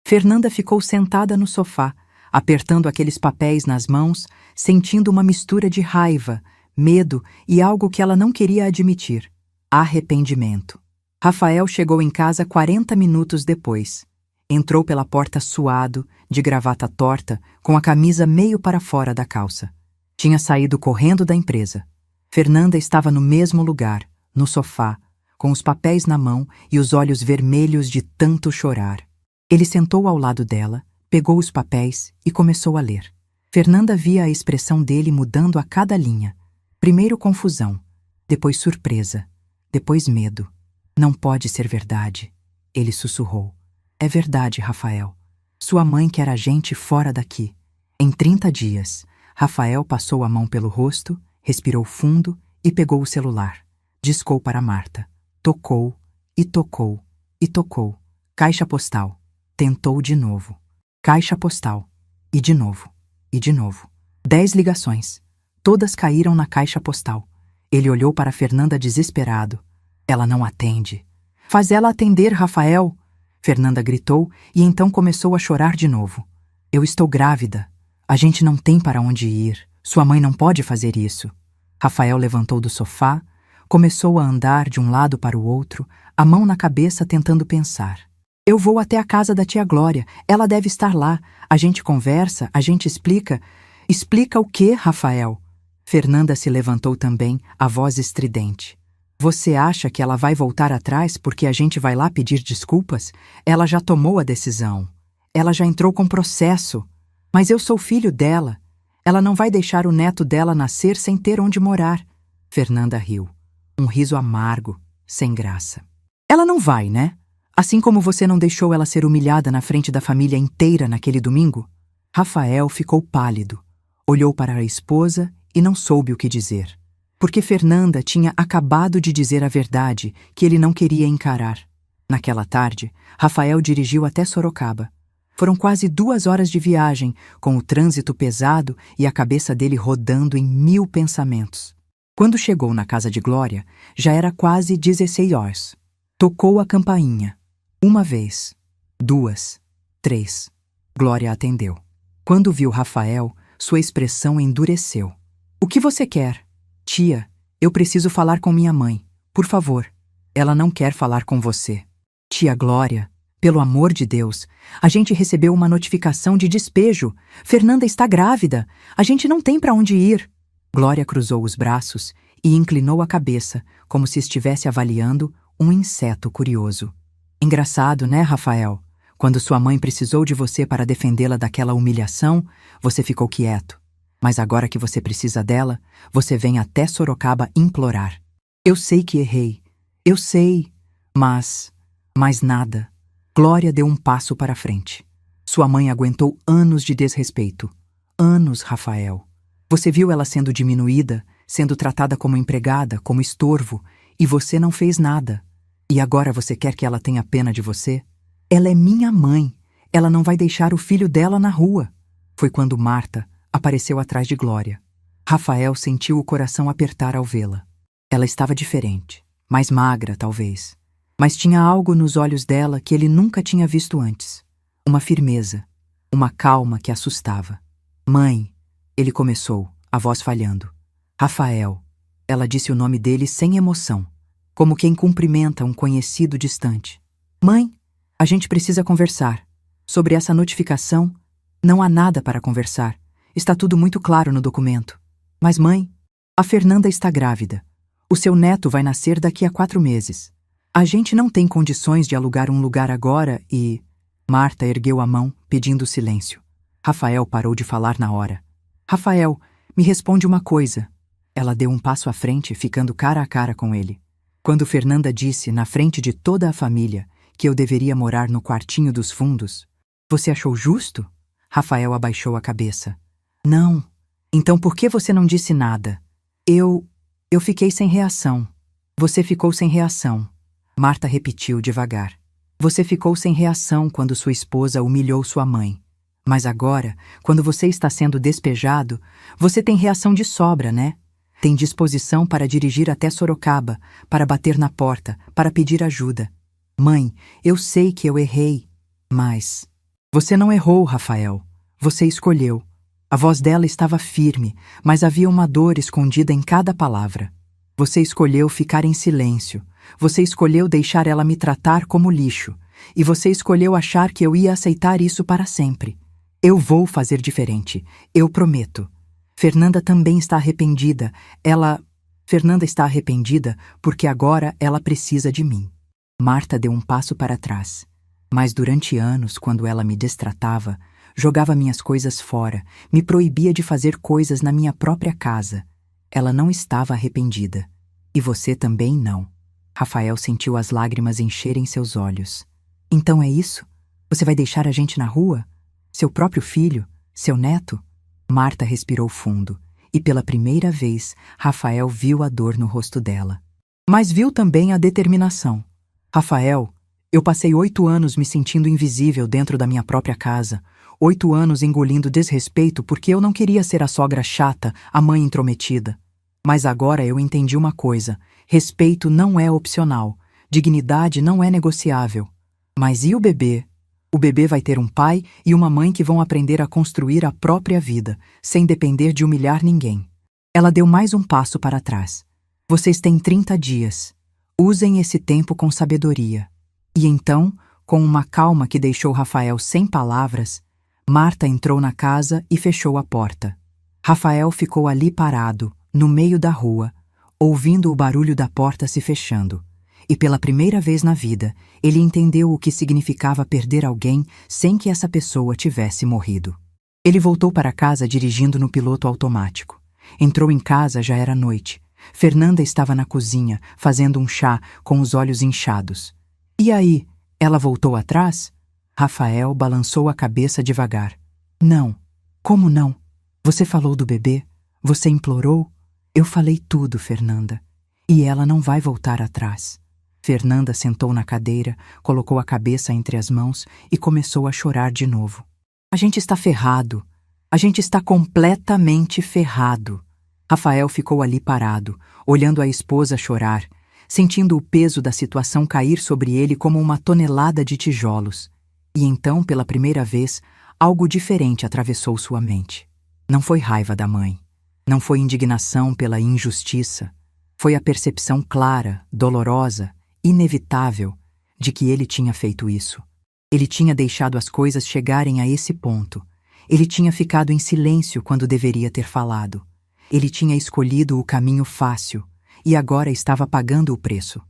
Fernanda ficou sentada no sofá, apertando aqueles papéis nas mãos, sentindo uma mistura de raiva, medo e algo que ela não queria admitir: arrependimento. Rafael chegou em casa 40 minutos depois. Entrou pela porta suado, de gravata torta, com a camisa meio para fora da calça. Tinha saído correndo da empresa. Fernanda estava no mesmo lugar, no sofá, com os papéis na mão e os olhos vermelhos de tanto chorar. Ele sentou ao lado dela, pegou os papéis e começou a ler. Fernanda via a expressão dele mudando a cada linha. Primeiro confusão, depois surpresa, depois medo. Não pode ser verdade, ele sussurrou. É verdade, Rafael. Sua mãe quer a gente fora daqui. Em 30 dias, Rafael passou a mão pelo rosto, respirou fundo e pegou o celular. Discou para Marta. Tocou, e tocou, e tocou. Caixa postal. Tentou de novo. Caixa postal. E de novo. E de novo. 10 ligações. Todas caíram na caixa postal. Ele olhou para Fernanda desesperado. Ela não atende. Faz ela atender, Rafael! Fernanda gritou e então começou a chorar de novo. Eu estou grávida. A gente não tem para onde ir. Sua mãe não pode fazer isso. Rafael levantou do sofá, começou a andar de um lado para o outro, a mão na cabeça tentando pensar. Eu vou até a casa da tia Glória. Ela deve estar lá. A gente conversa, a gente explica. Explica o quê, Rafael? Fernanda se levantou também, a voz estridente. Você acha que ela vai voltar atrás porque a gente vai lá pedir desculpas? Ela já tomou a decisão. Ela já entrou com processo. Mas eu sou filho dela. Ela não vai deixar o neto dela nascer sem ter onde morar. Fernanda riu. Um riso amargo, sem graça. Ela não vai, né? Assim como você não deixou ela ser humilhada na frente da família inteira naquele domingo? Rafael ficou pálido. Olhou para a esposa e não soube o que dizer. Porque Fernanda tinha acabado de dizer a verdade que ele não queria encarar. Naquela tarde, Rafael dirigiu até Sorocaba. Foram quase 2 horas de viagem, com o trânsito pesado e a cabeça dele rodando em 1000 pensamentos. Quando chegou na casa de Glória, já era quase 16 horas. Tocou a campainha. 1 vez, 2, 3. Glória atendeu. Quando viu Rafael, sua expressão endureceu. O que você quer? Tia, eu preciso falar com minha mãe. Por favor. Ela não quer falar com você. Tia Glória, pelo amor de Deus, a gente recebeu uma notificação de despejo. Fernanda está grávida. A gente não tem para onde ir. Glória cruzou os braços e inclinou a cabeça, como se estivesse avaliando um inseto curioso. Engraçado, né, Rafael? Quando sua mãe precisou de você para defendê-la daquela humilhação, você ficou quieto. Mas agora que você precisa dela, você vem até Sorocaba implorar. Eu sei que errei. Eu sei. Mas nada. Glória deu um passo para frente. Sua mãe aguentou anos de desrespeito. Anos, Rafael. Você viu ela sendo diminuída, sendo tratada como empregada, como estorvo, e você não fez nada. E agora você quer que ela tenha pena de você? Ela é minha mãe. Ela não vai deixar o filho dela na rua. Foi quando Marta apareceu atrás de Glória. Rafael sentiu o coração apertar ao vê-la. Ela estava diferente, mais magra, talvez. Mas tinha algo nos olhos dela que ele nunca tinha visto antes. Uma firmeza, uma calma que assustava. Mãe, ele começou, a voz falhando. Rafael, ela disse o nome dele sem emoção, como quem cumprimenta um conhecido distante. Mãe, a gente precisa conversar. Sobre essa notificação, não há nada para conversar. Está tudo muito claro no documento. Mas mãe, a Fernanda está grávida. O seu neto vai nascer daqui a 4 meses. A gente não tem condições de alugar um lugar agora e... Marta ergueu a mão, pedindo silêncio. Rafael parou de falar na hora. Rafael, me responde uma coisa. Ela deu um passo à frente, ficando cara a cara com ele. Quando Fernanda disse, na frente de toda a família, que eu deveria morar no quartinho dos fundos, você achou justo? Rafael abaixou a cabeça. Não. Então por que você não disse nada? Eu fiquei sem reação. Você ficou sem reação. Marta repetiu devagar. Você ficou sem reação quando sua esposa humilhou sua mãe. Mas agora, quando você está sendo despejado, você tem reação de sobra, né? Tem disposição para dirigir até Sorocaba, para bater na porta, para pedir ajuda. Mãe, eu sei que eu errei, mas... Você não errou, Rafael. Você escolheu. A voz dela estava firme, mas havia uma dor escondida em cada palavra. Você escolheu ficar em silêncio. Você escolheu deixar ela me tratar como lixo. E você escolheu achar que eu ia aceitar isso para sempre. Eu vou fazer diferente. Eu prometo. Fernanda também está arrependida. Fernanda está arrependida porque agora ela precisa de mim. Marta deu um passo para trás. Mas durante anos, quando ela me destratava, jogava minhas coisas fora, me proibia de fazer coisas na minha própria casa. Ela não estava arrependida. E você também não. Rafael sentiu as lágrimas encherem seus olhos. Então é isso? Você vai deixar a gente na rua? Seu próprio filho? Seu neto? Marta respirou fundo, e pela primeira vez, Rafael viu a dor no rosto dela. Mas viu também a determinação. Rafael, eu passei 8 anos me sentindo invisível dentro da minha própria casa. 8 anos engolindo desrespeito porque eu não queria ser a sogra chata, a mãe intrometida. Mas agora eu entendi uma coisa. Respeito não é opcional. Dignidade não é negociável. Mas e o bebê? O bebê vai ter um pai e uma mãe que vão aprender a construir a própria vida, sem depender de humilhar ninguém. Ela deu mais um passo para trás. Vocês têm 30 dias. Usem esse tempo com sabedoria. E então, com uma calma que deixou Rafael sem palavras, Marta entrou na casa e fechou a porta. Rafael ficou ali parado, no meio da rua, ouvindo o barulho da porta se fechando. E pela primeira vez na vida, ele entendeu o que significava perder alguém sem que essa pessoa tivesse morrido. Ele voltou para casa dirigindo no piloto automático. Entrou em casa, já era noite. Fernanda estava na cozinha, fazendo um chá, com os olhos inchados. E aí, ela voltou atrás? Rafael balançou a cabeça devagar. Não. Como não? Você falou do bebê? Você implorou? Eu falei tudo, Fernanda. E ela não vai voltar atrás. Fernanda sentou na cadeira, colocou a cabeça entre as mãos e começou a chorar de novo. A gente está ferrado. A gente está completamente ferrado. Rafael ficou ali parado, olhando a esposa chorar, sentindo o peso da situação cair sobre ele como uma tonelada de tijolos. E então, pela primeira vez, algo diferente atravessou sua mente. Não foi raiva da mãe. Não foi indignação pela injustiça. Foi a percepção clara, dolorosa, inevitável, de que ele tinha feito isso. Ele tinha deixado as coisas chegarem a esse ponto. Ele tinha ficado em silêncio quando deveria ter falado. Ele tinha escolhido o caminho fácil e agora estava pagando o preço.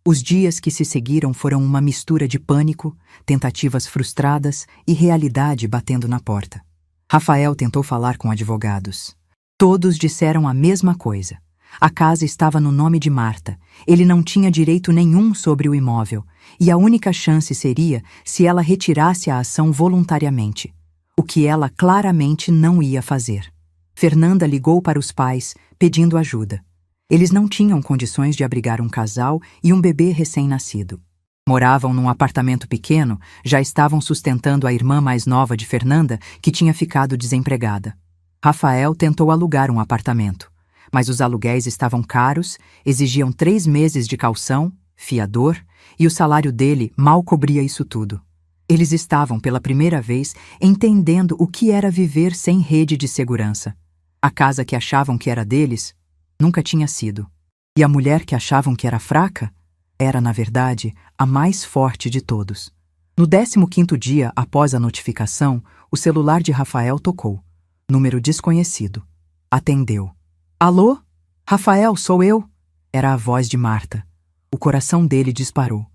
Os dias que se seguiram foram uma mistura de pânico, tentativas frustradas e realidade batendo na porta. Rafael tentou falar com advogados. Todos disseram a mesma coisa. A casa estava no nome de Marta. Ele não tinha direito nenhum sobre o imóvel, e a única chance seria se ela retirasse a ação voluntariamente, o que ela claramente não ia fazer. Fernanda ligou para os pais, pedindo ajuda. Eles não tinham condições de abrigar um casal e um bebê recém-nascido. Moravam num apartamento pequeno, já estavam sustentando a irmã mais nova de Fernanda, que tinha ficado desempregada. Rafael tentou alugar um apartamento, mas os aluguéis estavam caros, exigiam 3 meses de caução, fiador, e o salário dele mal cobria isso tudo. Eles estavam, pela primeira vez, entendendo o que era viver sem rede de segurança. A casa que achavam que era deles, nunca tinha sido. E a mulher que achavam que era fraca, era, na verdade, a mais forte de todos. No 15º dia após a notificação, o celular de Rafael tocou. Número desconhecido. Atendeu. Alô? Rafael, sou eu? Era a voz de Marta. O coração dele disparou.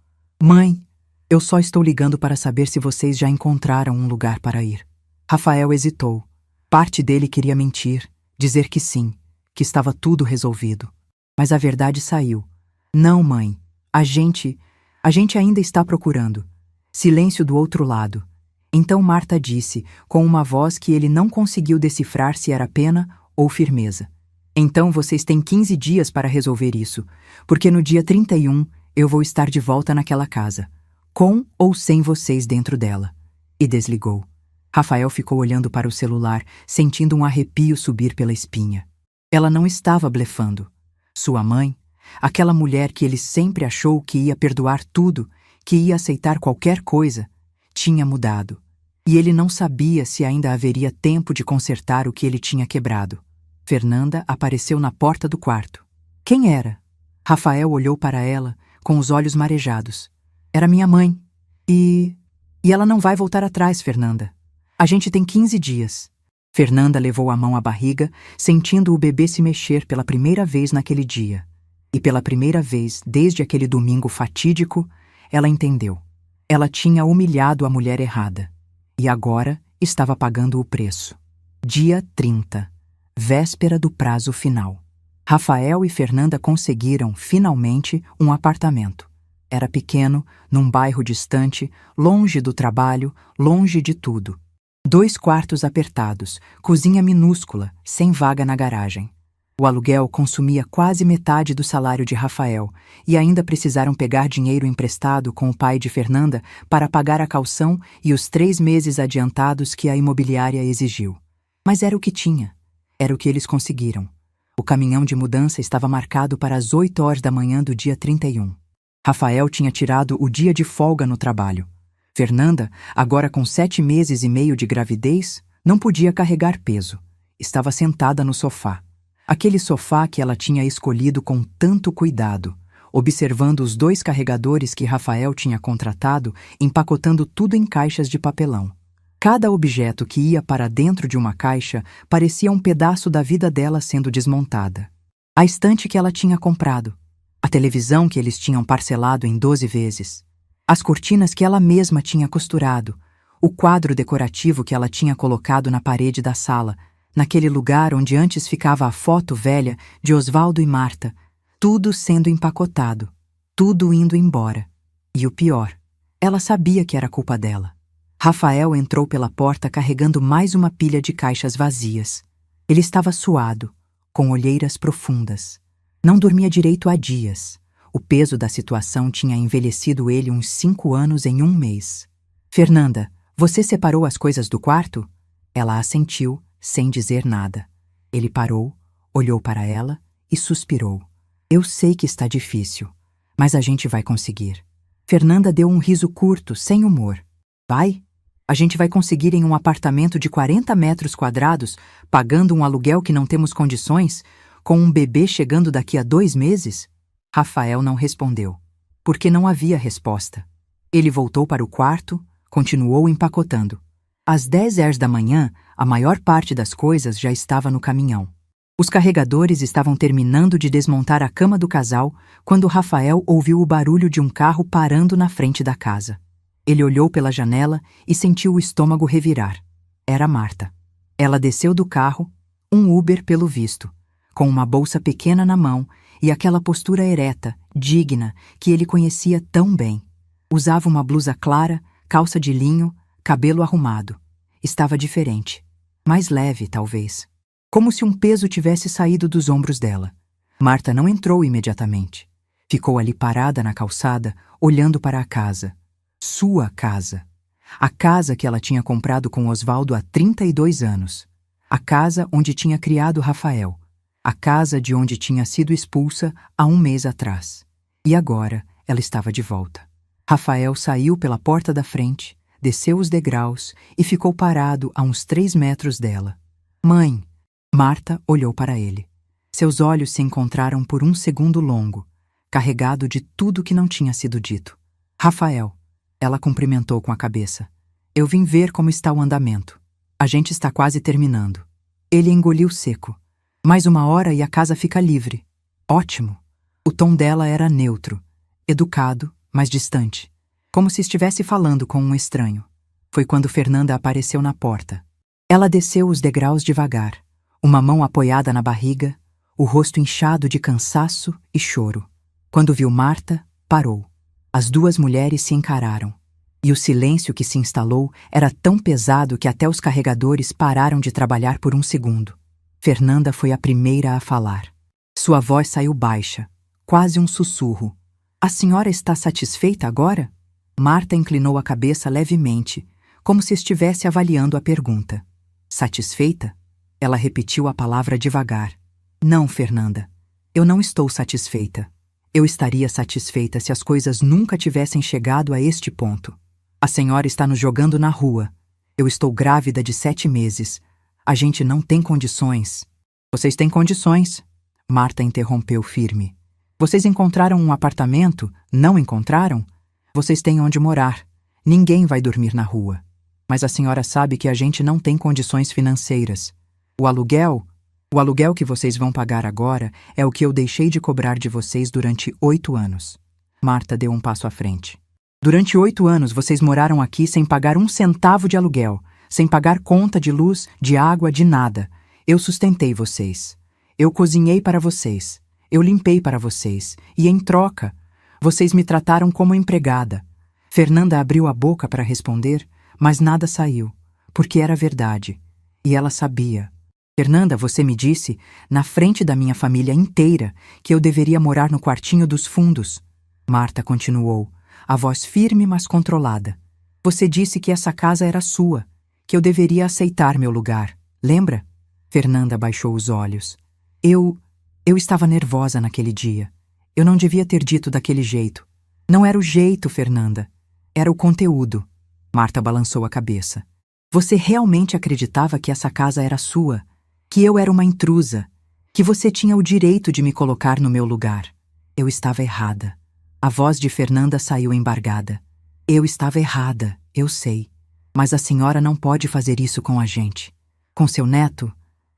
Mãe, eu só estou ligando para saber se vocês já encontraram um lugar para ir. Rafael hesitou. Parte dele queria mentir, dizer que sim, que estava tudo resolvido. Mas a verdade saiu. Não, mãe. A gente ainda está procurando. Silêncio do outro lado. Então Marta disse, com uma voz que ele não conseguiu decifrar se era pena ou firmeza. Então vocês têm 15 dias para resolver isso, porque no dia 31 eu vou estar de volta naquela casa, com ou sem vocês dentro dela. E desligou. Rafael ficou olhando para o celular, sentindo um arrepio subir pela espinha. Ela não estava blefando. Sua mãe, aquela mulher que ele sempre achou que ia perdoar tudo, que ia aceitar qualquer coisa, tinha mudado. E ele não sabia se ainda haveria tempo de consertar o que ele tinha quebrado. Fernanda apareceu na porta do quarto. Quem era? Rafael olhou para ela, com os olhos marejados. Era minha mãe. E ela não vai voltar atrás, Fernanda. A gente tem 15 dias. Fernanda levou a mão à barriga, sentindo o bebê se mexer pela primeira vez naquele dia. E pela primeira vez, desde aquele domingo fatídico, ela entendeu. Ela tinha humilhado a mulher errada. E agora estava pagando o preço. Dia 30. Véspera do prazo final. Rafael e Fernanda conseguiram, finalmente, um apartamento. Era pequeno, num bairro distante, longe do trabalho, longe de tudo. 2 quartos apertados, cozinha minúscula, sem vaga na garagem. O aluguel consumia quase metade do salário de Rafael e ainda precisaram pegar dinheiro emprestado com o pai de Fernanda para pagar a caução e os 3 meses adiantados que a imobiliária exigiu. Mas era o que tinha. Era o que eles conseguiram. O caminhão de mudança estava marcado para as 8 horas da manhã do dia 31. Rafael tinha tirado o dia de folga no trabalho. Fernanda, agora com 7 meses e meio de gravidez, não podia carregar peso. Estava sentada no sofá. Aquele sofá que ela tinha escolhido com tanto cuidado, observando os 2 carregadores que Rafael tinha contratado, empacotando tudo em caixas de papelão. Cada objeto que ia para dentro de uma caixa parecia um pedaço da vida dela sendo desmontada. A estante que ela tinha comprado, a televisão que eles tinham parcelado em 12 vezes, as cortinas que ela mesma tinha costurado, o quadro decorativo que ela tinha colocado na parede da sala, naquele lugar onde antes ficava a foto velha de Osvaldo e Marta, tudo sendo empacotado, tudo indo embora. E o pior, ela sabia que era culpa dela. Rafael entrou pela porta carregando mais uma pilha de caixas vazias. Ele estava suado, com olheiras profundas. Não dormia direito há dias. O peso da situação tinha envelhecido ele uns 5 anos em 1 mês. Fernanda, você separou as coisas do quarto? Ela assentiu, sem dizer nada. Ele parou, olhou para ela e suspirou. Eu sei que está difícil, mas a gente vai conseguir. Fernanda deu um riso curto, sem humor. Vai? A gente vai conseguir em um apartamento de 40 metros quadrados, pagando um aluguel que não temos condições, com um bebê chegando daqui a 2 meses? Rafael não respondeu, porque não havia resposta. Ele voltou para o quarto, continuou empacotando. Às 10 horas da manhã, a maior parte das coisas já estava no caminhão. Os carregadores estavam terminando de desmontar a cama do casal quando Rafael ouviu o barulho de um carro parando na frente da casa. Ele olhou pela janela e sentiu o estômago revirar. Era Marta. Ela desceu do carro, um Uber pelo visto, com uma bolsa pequena na mão e aquela postura ereta, digna, que ele conhecia tão bem. Usava uma blusa clara, calça de linho, cabelo arrumado. Estava diferente. Mais leve, talvez. Como se um peso tivesse saído dos ombros dela. Marta não entrou imediatamente. Ficou ali parada na calçada, olhando para a casa. Sua casa. A casa que ela tinha comprado com Osvaldo há 32 anos. A casa onde tinha criado Rafael. A casa de onde tinha sido expulsa há um mês atrás. E agora ela estava de volta. Rafael saiu pela porta da frente, desceu os degraus e ficou parado a uns 3 metros dela. Mãe! Marta olhou para ele. Seus olhos se encontraram por um segundo longo, carregado de tudo que não tinha sido dito. Rafael! Ela cumprimentou com a cabeça. Eu vim ver como está o andamento. A gente está quase terminando. Ele engoliu seco. Mais 1 hora e a casa fica livre. Ótimo! O tom dela era neutro, educado, mas distante, como se estivesse falando com um estranho. Foi quando Fernanda apareceu na porta. Ela desceu os degraus devagar, uma mão apoiada na barriga, o rosto inchado de cansaço e choro. Quando viu Marta, parou. As 2 mulheres se encararam, e o silêncio que se instalou era tão pesado que até os carregadores pararam de trabalhar por um segundo. Fernanda foi a primeira a falar. Sua voz saiu baixa, quase um sussurro. A senhora está satisfeita agora? Marta inclinou a cabeça levemente, como se estivesse avaliando a pergunta. Satisfeita? Ela repetiu a palavra devagar. Não, Fernanda. Eu não estou satisfeita. Eu estaria satisfeita se as coisas nunca tivessem chegado a este ponto. A senhora está nos jogando na rua. Eu estou grávida de 7 meses. A gente não tem condições. Vocês têm condições? Marta interrompeu firme. Vocês encontraram um apartamento? Não encontraram? Vocês têm onde morar. Ninguém vai dormir na rua. Mas a senhora sabe que a gente não tem condições financeiras. O aluguel que vocês vão pagar agora é o que eu deixei de cobrar de vocês durante 8 anos. Marta deu um passo à frente. Durante 8 anos vocês moraram aqui sem pagar 1 centavo de aluguel, sem pagar conta de luz, de água, de nada. Eu sustentei vocês. Eu cozinhei para vocês. Eu limpei para vocês. E em troca, vocês me trataram como empregada. Fernanda abriu a boca para responder, mas nada saiu, porque era verdade. E ela sabia. Fernanda, você me disse, na frente da minha família inteira, que eu deveria morar no quartinho dos fundos. Marta continuou, a voz firme mas controlada. Você disse que essa casa era sua, que eu deveria aceitar meu lugar. Lembra? Fernanda baixou os olhos. Eu estava nervosa naquele dia. Eu não devia ter dito daquele jeito. Não era o jeito, Fernanda. Era o conteúdo. Marta balançou a cabeça. Você realmente acreditava que essa casa era sua? Que eu era uma intrusa? Que você tinha o direito de me colocar no meu lugar? Eu estava errada. A voz de Fernanda saiu embargada. Eu estava errada, eu sei. Mas a senhora não pode fazer isso com a gente. Com seu neto?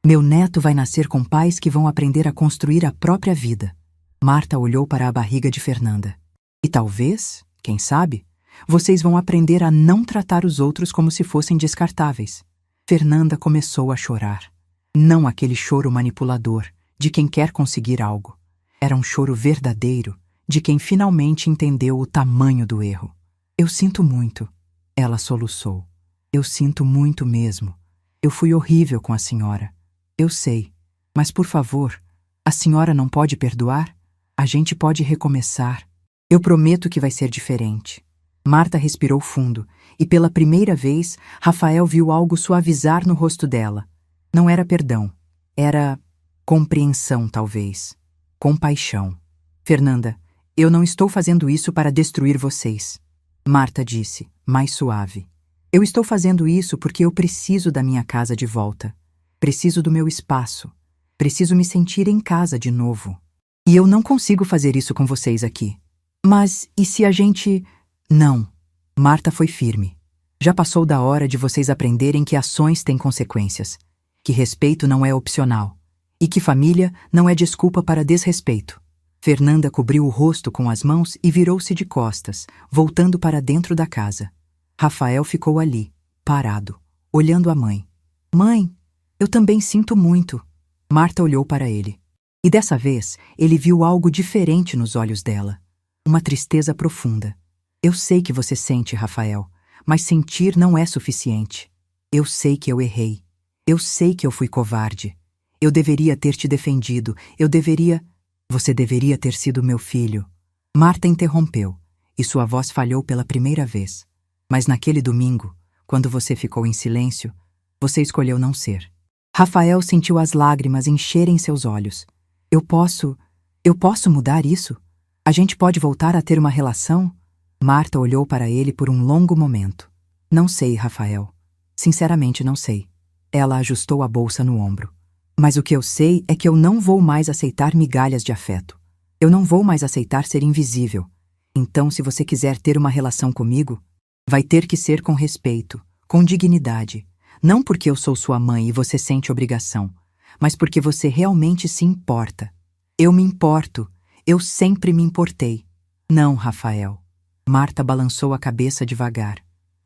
Meu neto vai nascer com pais que vão aprender a construir a própria vida. Marta olhou para a barriga de Fernanda. E talvez, quem sabe, vocês vão aprender a não tratar os outros como se fossem descartáveis. Fernanda começou a chorar. Não aquele choro manipulador, de quem quer conseguir algo. Era um choro verdadeiro, de quem finalmente entendeu o tamanho do erro. Eu sinto muito. Ela soluçou. Eu sinto muito mesmo. Eu fui horrível com a senhora. Eu sei. Mas, por favor, a senhora não pode perdoar? A gente pode recomeçar. Eu prometo que vai ser diferente. Marta respirou fundo, e pela primeira vez, Rafael viu algo suavizar no rosto dela. Não era perdão. Era compreensão, talvez. Compaixão. Fernanda, eu não estou fazendo isso para destruir vocês. Marta disse, mais suave. Eu estou fazendo isso porque eu preciso da minha casa de volta. Preciso do meu espaço. Preciso me sentir em casa de novo. E eu não consigo fazer isso com vocês aqui. Mas e se a gente... Não. Marta foi firme. Já passou da hora de vocês aprenderem que ações têm consequências. Que respeito não é opcional. E que família não é desculpa para desrespeito. Fernanda cobriu o rosto com as mãos e virou-se de costas, voltando para dentro da casa. Rafael ficou ali, parado, olhando a mãe. Mãe, eu também sinto muito. Marta olhou para ele. E dessa vez, ele viu algo diferente nos olhos dela. Uma tristeza profunda. Eu sei que você sente, Rafael, mas sentir não é suficiente. Eu sei que eu errei. Eu sei que eu fui covarde. Eu deveria ter te defendido. Você deveria ter sido meu filho. Marta interrompeu, e sua voz falhou pela primeira vez. Mas naquele domingo, quando você ficou em silêncio, você escolheu não ser. Rafael sentiu as lágrimas encherem seus olhos. Eu posso mudar isso? A gente pode voltar a ter uma relação? Marta olhou para ele por um longo momento. Não sei, Rafael. Sinceramente, não sei. Ela ajustou a bolsa no ombro. Mas o que eu sei é que eu não vou mais aceitar migalhas de afeto. Eu não vou mais aceitar ser invisível. Então, se você quiser ter uma relação comigo, vai ter que ser com respeito, com dignidade. Não porque eu sou sua mãe e você sente obrigação, mas porque você realmente se importa. Eu me importo. Eu sempre me importei. Não, Rafael. Marta balançou a cabeça devagar.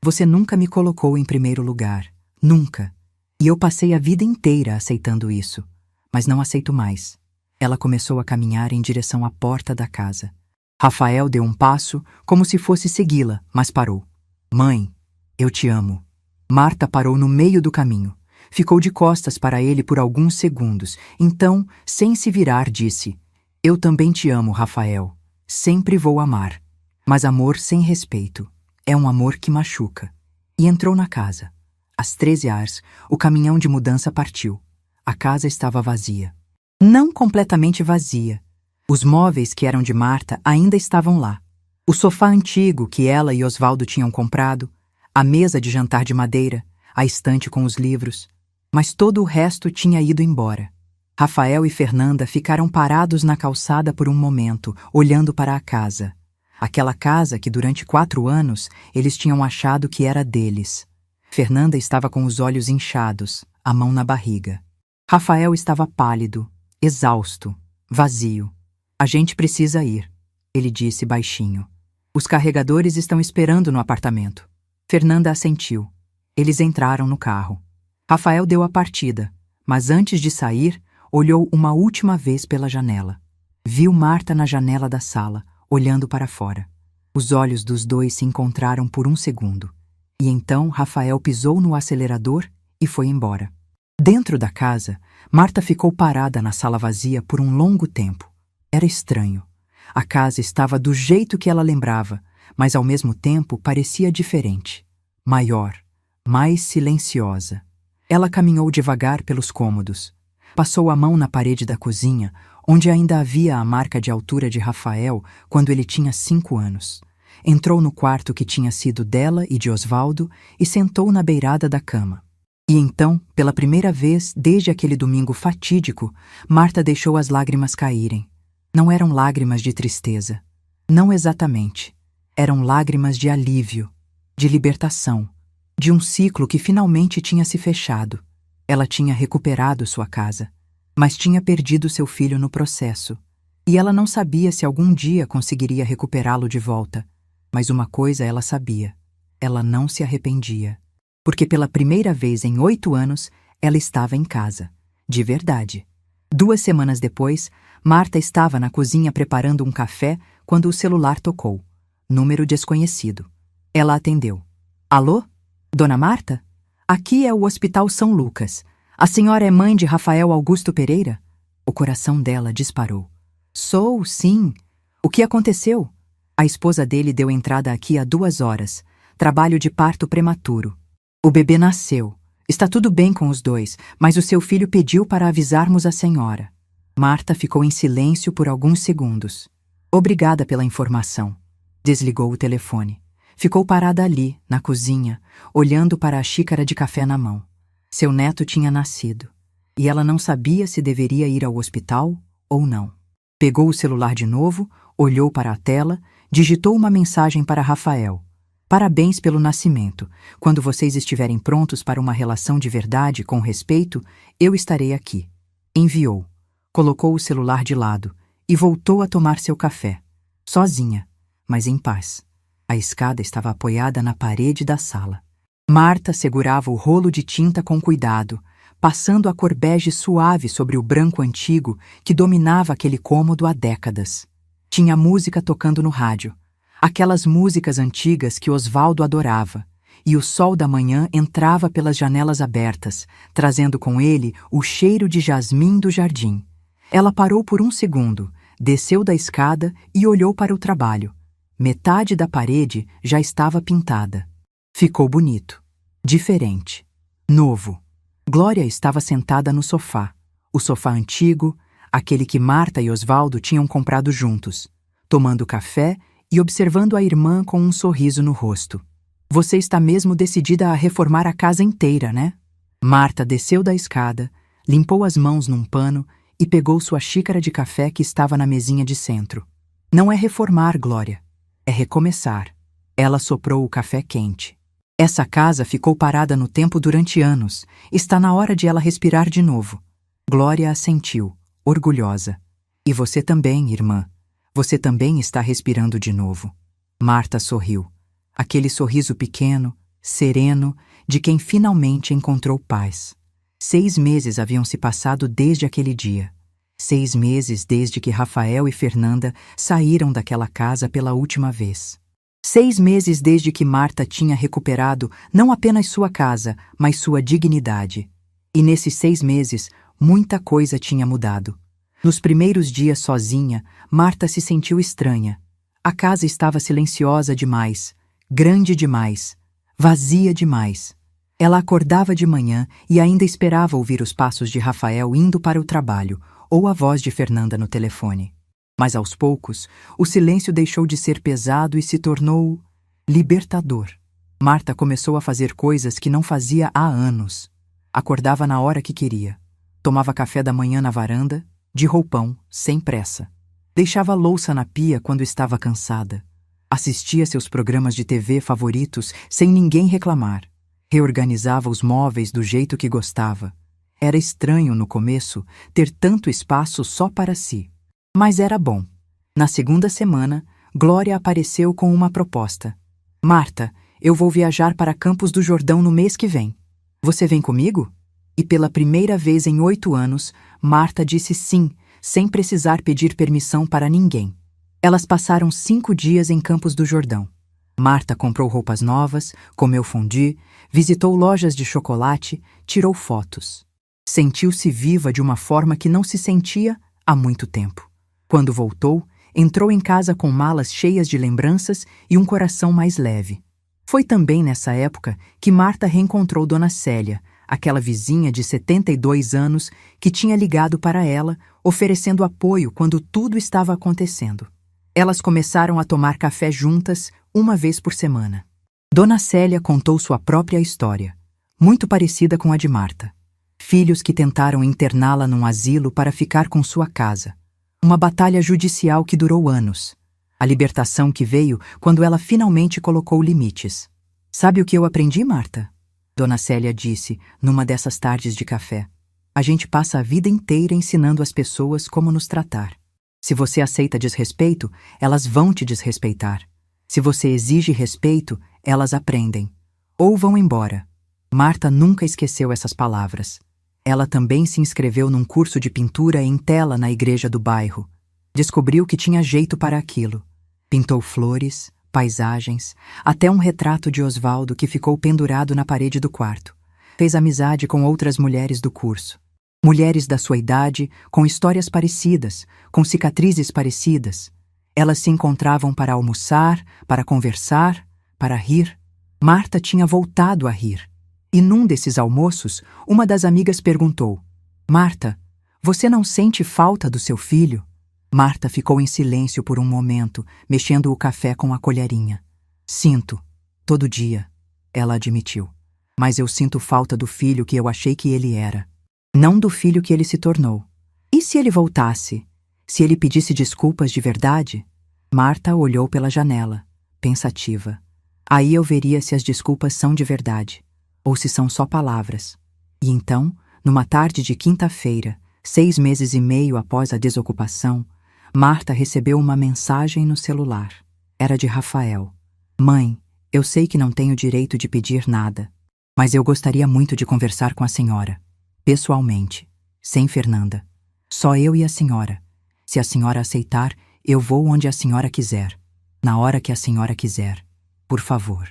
Você nunca me colocou em primeiro lugar. Nunca. E eu passei a vida inteira aceitando isso. Mas não aceito mais. Ela começou a caminhar em direção à porta da casa. Rafael deu um passo, como se fosse segui-la, mas parou. Mãe, eu te amo. Marta parou no meio do caminho. Ficou de costas para ele por alguns segundos. Então, sem se virar, disse: Eu também te amo, Rafael. Sempre vou amar. Mas amor sem respeito é um amor que machuca. E entrou na casa. Às 13h, o caminhão de mudança partiu. A casa estava vazia. Não completamente vazia. Os móveis que eram de Marta ainda estavam lá. O sofá antigo que ela e Osvaldo tinham comprado, a mesa de jantar de madeira, a estante com os livros. Mas todo o resto tinha ido embora. Rafael e Fernanda ficaram parados na calçada por um momento, olhando para a casa. Aquela casa que durante 4 anos eles tinham achado que era deles. Fernanda estava com os olhos inchados, a mão na barriga. Rafael estava pálido, exausto, vazio. A gente precisa ir, ele disse baixinho. Os carregadores estão esperando no apartamento. Fernanda assentiu. Eles entraram no carro. Rafael deu a partida, mas antes de sair, olhou uma última vez pela janela. Viu Marta na janela da sala, olhando para fora. Os olhos dos dois se encontraram por um segundo. E então Rafael pisou no acelerador e foi embora. Dentro da casa, Marta ficou parada na sala vazia por um longo tempo. Era estranho. A casa estava do jeito que ela lembrava, mas ao mesmo tempo parecia diferente. Maior, mais silenciosa. Ela caminhou devagar pelos cômodos. Passou a mão na parede da cozinha, onde ainda havia a marca de altura de Rafael quando ele tinha 5 anos. Entrou no quarto que tinha sido dela e de Osvaldo e sentou na beirada da cama. E então, pela primeira vez desde aquele domingo fatídico, Marta deixou as lágrimas caírem. Não eram lágrimas de tristeza. Não exatamente. Eram lágrimas de alívio, de libertação, de um ciclo que finalmente tinha se fechado. Ela tinha recuperado sua casa, mas tinha perdido seu filho no processo. E ela não sabia se algum dia conseguiria recuperá-lo de volta. Mas uma coisa ela sabia. Ela não se arrependia. Porque pela primeira vez em 8 anos, ela estava em casa. De verdade. 2 semanas depois, Marta estava na cozinha preparando um café quando o celular tocou. Número desconhecido. Ela atendeu. Alô? Dona Marta? Aqui é o Hospital São Lucas. A senhora é mãe de Rafael Augusto Pereira? O coração dela disparou. Sou, sim. O que aconteceu? A esposa dele deu entrada aqui há 2 horas. Trabalho de parto prematuro. O bebê nasceu. Está tudo bem com os dois, mas o seu filho pediu para avisarmos a senhora. Marta ficou em silêncio por alguns segundos. Obrigada pela informação. Desligou o telefone. Ficou parada ali, na cozinha, olhando para a xícara de café na mão. Seu neto tinha nascido, e ela não sabia se deveria ir ao hospital ou não. Pegou o celular de novo, olhou para a tela, digitou uma mensagem para Rafael. Parabéns pelo nascimento. Quando vocês estiverem prontos para uma relação de verdade, com respeito, eu estarei aqui. Enviou. Colocou o celular de lado e voltou a tomar seu café. Sozinha, mas em paz. A escada estava apoiada na parede da sala. Marta segurava o rolo de tinta com cuidado, passando a cor bege suave sobre o branco antigo que dominava aquele cômodo há décadas. Tinha música tocando no rádio. Aquelas músicas antigas que Osvaldo adorava, e o sol da manhã entrava pelas janelas abertas, trazendo com ele o cheiro de jasmim do jardim. Ela parou por um segundo, desceu da escada e olhou para o trabalho. Metade da parede já estava pintada. Ficou bonito, diferente, novo. Glória estava sentada no sofá. O sofá antigo, aquele que Marta e Osvaldo tinham comprado juntos, tomando café e observando a irmã com um sorriso no rosto. Você está mesmo decidida a reformar a casa inteira, né? Marta desceu da escada, limpou as mãos num pano e pegou sua xícara de café que estava na mesinha de centro. Não é reformar, Glória. É recomeçar. Ela soprou o café quente. Essa casa ficou parada no tempo durante anos. Está na hora de ela respirar de novo. Glória assentiu, orgulhosa. E você também, irmã. Você também está respirando de novo. Marta sorriu. Aquele sorriso pequeno, sereno, de quem finalmente encontrou paz. 6 meses haviam se passado desde aquele dia. 6 meses desde que Rafael e Fernanda saíram daquela casa pela última vez. 6 meses desde que Marta tinha recuperado não apenas sua casa, mas sua dignidade. E nesses 6 meses, muita coisa tinha mudado. Nos primeiros dias sozinha, Marta se sentiu estranha. A casa estava silenciosa demais, grande demais, vazia demais. Ela acordava de manhã e ainda esperava ouvir os passos de Rafael indo para o trabalho, ou a voz de Fernanda no telefone. Mas aos poucos, o silêncio deixou de ser pesado e se tornou libertador. Marta começou a fazer coisas que não fazia há anos. Acordava na hora que queria. Tomava café da manhã na varanda, de roupão, sem pressa. Deixava a louça na pia quando estava cansada. Assistia seus programas de TV favoritos sem ninguém reclamar. Reorganizava os móveis do jeito que gostava. Era estranho, no começo, ter tanto espaço só para si. Mas era bom. Na segunda semana, Glória apareceu com uma proposta. Marta, eu vou viajar para Campos do Jordão no mês que vem. Você vem comigo? E pela primeira vez em 8 anos, Marta disse sim, sem precisar pedir permissão para ninguém. Elas passaram 5 dias em Campos do Jordão. Marta comprou roupas novas, comeu fondue, visitou lojas de chocolate, tirou fotos. Sentiu-se viva de uma forma que não se sentia há muito tempo. Quando voltou, entrou em casa com malas cheias de lembranças e um coração mais leve. Foi também nessa época que Marta reencontrou Dona Célia, aquela vizinha de 72 anos que tinha ligado para ela, oferecendo apoio quando tudo estava acontecendo. Elas começaram a tomar café juntas, uma vez por semana. Dona Célia contou sua própria história, muito parecida com a de Marta. Filhos que tentaram interná-la num asilo para ficar com sua casa. Uma batalha judicial que durou anos. A libertação que veio quando ela finalmente colocou limites. Sabe o que eu aprendi, Marta? Dona Célia disse, numa dessas tardes de café. A gente passa a vida inteira ensinando as pessoas como nos tratar. Se você aceita desrespeito, elas vão te desrespeitar. Se você exige respeito, elas aprendem. Ou vão embora. Marta nunca esqueceu essas palavras. Ela também se inscreveu num curso de pintura em tela na igreja do bairro. Descobriu que tinha jeito para aquilo. Pintou flores, paisagens, até um retrato de Osvaldo que ficou pendurado na parede do quarto. Fez amizade com outras mulheres do curso. Mulheres da sua idade, com histórias parecidas, com cicatrizes parecidas. Elas se encontravam para almoçar, para conversar, para rir. Marta tinha voltado a rir. E num desses almoços, uma das amigas perguntou: Marta, você não sente falta do seu filho? Marta ficou em silêncio por um momento, mexendo o café com a colherinha. Sinto, todo dia, ela admitiu. Mas eu sinto falta do filho que eu achei que ele era. Não do filho que ele se tornou. E se ele voltasse? Se ele pedisse desculpas de verdade? Marta olhou pela janela, pensativa. Aí eu veria se as desculpas são de verdade, ou se são só palavras. E então, numa tarde de quinta-feira, 6 meses e meio após a desocupação, Marta recebeu uma mensagem no celular. Era de Rafael. Mãe, eu sei que não tenho direito de pedir nada, mas eu gostaria muito de conversar com a senhora. Pessoalmente, sem Fernanda. Só eu e a senhora. Se a senhora aceitar, eu vou onde a senhora quiser, na hora que a senhora quiser. Por favor.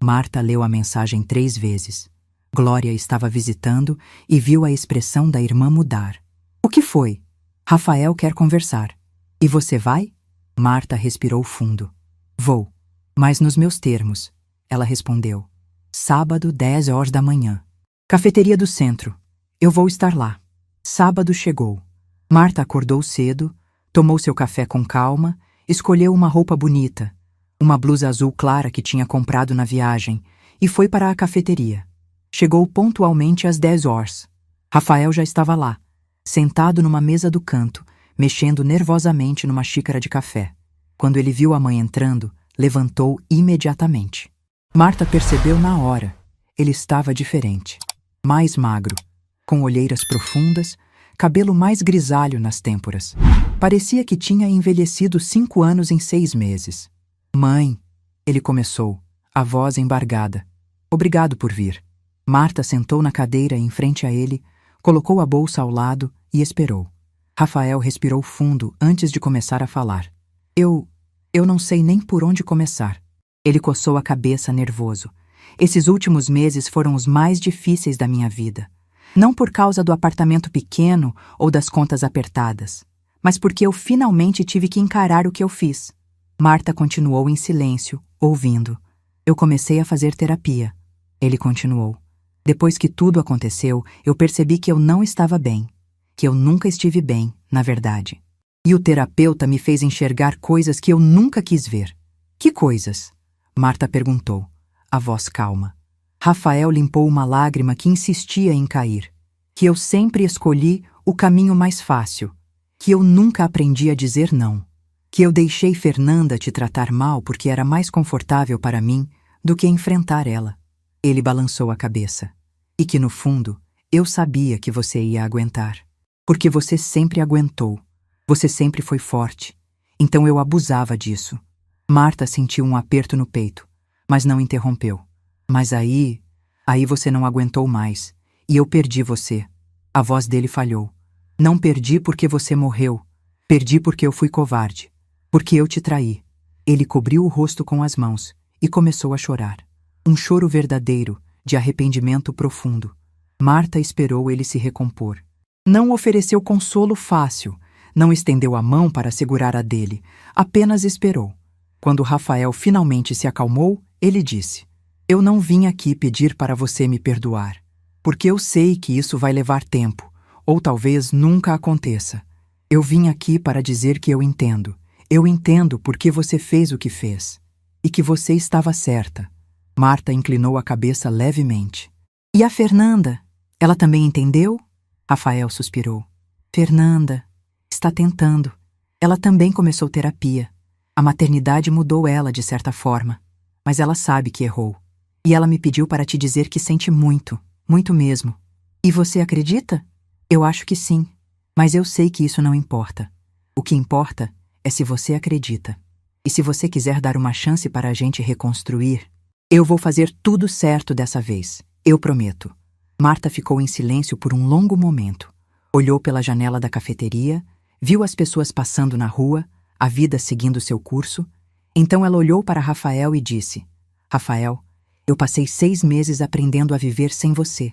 Marta leu a mensagem 3 vezes. Glória estava visitando e viu a expressão da irmã mudar. O que foi? Rafael quer conversar. E você vai? Marta respirou fundo. Vou. Mas nos meus termos, ela respondeu. Sábado, 10 horas da manhã. Cafeteria do centro. Eu vou estar lá. Sábado chegou. Marta acordou cedo, tomou seu café com calma, escolheu uma roupa bonita, uma blusa azul clara que tinha comprado na viagem, e foi para a cafeteria. Chegou pontualmente às 10 horas. Rafael já estava lá, sentado numa mesa do canto, mexendo nervosamente numa xícara de café. Quando ele viu a mãe entrando, levantou imediatamente. Marta percebeu na hora. Ele estava diferente. Mais magro, com olheiras profundas, cabelo mais grisalho nas têmporas. Parecia que tinha envelhecido 5 anos em 6 meses. Mãe, ele começou, a voz embargada. Obrigado por vir. Marta sentou na cadeira em frente a ele, colocou a bolsa ao lado e esperou. Rafael respirou fundo antes de começar a falar. Eu não sei nem por onde começar. Ele coçou a cabeça nervoso. Esses últimos meses foram os mais difíceis da minha vida. Não por causa do apartamento pequeno ou das contas apertadas, mas porque eu finalmente tive que encarar o que eu fiz. Marta continuou em silêncio, ouvindo. Eu comecei a fazer terapia. Ele continuou. Depois que tudo aconteceu, eu percebi que eu não estava bem. Que eu nunca estive bem, na verdade. E o terapeuta me fez enxergar coisas que eu nunca quis ver. Que coisas? Marta perguntou, a voz calma. Rafael limpou uma lágrima que insistia em cair. Que eu sempre escolhi o caminho mais fácil. Que eu nunca aprendi a dizer não. Que eu deixei Fernanda te tratar mal porque era mais confortável para mim do que enfrentar ela. Ele balançou a cabeça. E que, no fundo, eu sabia que você ia aguentar. Porque você sempre aguentou. Você sempre foi forte. Então eu abusava disso. Marta sentiu um aperto no peito, mas não interrompeu. Mas aí você não aguentou mais. E eu perdi você. A voz dele falhou. Não perdi porque você morreu. Perdi porque eu fui covarde. Porque eu te traí. Ele cobriu o rosto com as mãos e começou a chorar. Um choro verdadeiro, de arrependimento profundo. Marta esperou ele se recompor. Não ofereceu consolo fácil. Não estendeu a mão para segurar a dele. Apenas esperou. Quando Rafael finalmente se acalmou, ele disse: Eu não vim aqui pedir para você me perdoar. Porque eu sei que isso vai levar tempo, ou talvez nunca aconteça. Eu vim aqui para dizer que eu entendo. Eu entendo porque você fez o que fez. E que você estava certa. Marta inclinou a cabeça levemente. E a Fernanda? Ela também entendeu? Rafael suspirou. Fernanda está tentando. Ela também começou terapia. A maternidade mudou ela de certa forma. Mas ela sabe que errou. E ela me pediu para te dizer que sente muito, muito mesmo. E você acredita? Eu acho que sim. Mas eu sei que isso não importa. O que importa é se você acredita. E se você quiser dar uma chance para a gente reconstruir, eu vou fazer tudo certo dessa vez. Eu prometo. Marta ficou em silêncio por um longo momento. Olhou pela janela da cafeteria, viu as pessoas passando na rua, a vida seguindo seu curso. Então ela olhou para Rafael e disse: Rafael, eu passei 6 meses aprendendo a viver sem você.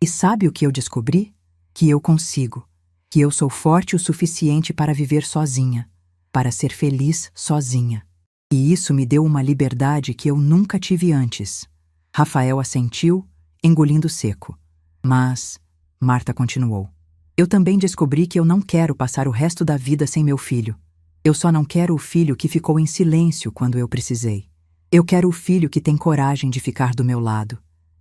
E sabe o que eu descobri? Que eu consigo. Que eu sou forte o suficiente para viver sozinha. Para ser feliz sozinha. E isso me deu uma liberdade que eu nunca tive antes. Rafael assentiu, engolindo seco. Mas, Marta continuou, eu também descobri que eu não quero passar o resto da vida sem meu filho. Eu só não quero o filho que ficou em silêncio quando eu precisei. Eu quero o filho que tem coragem de ficar do meu lado.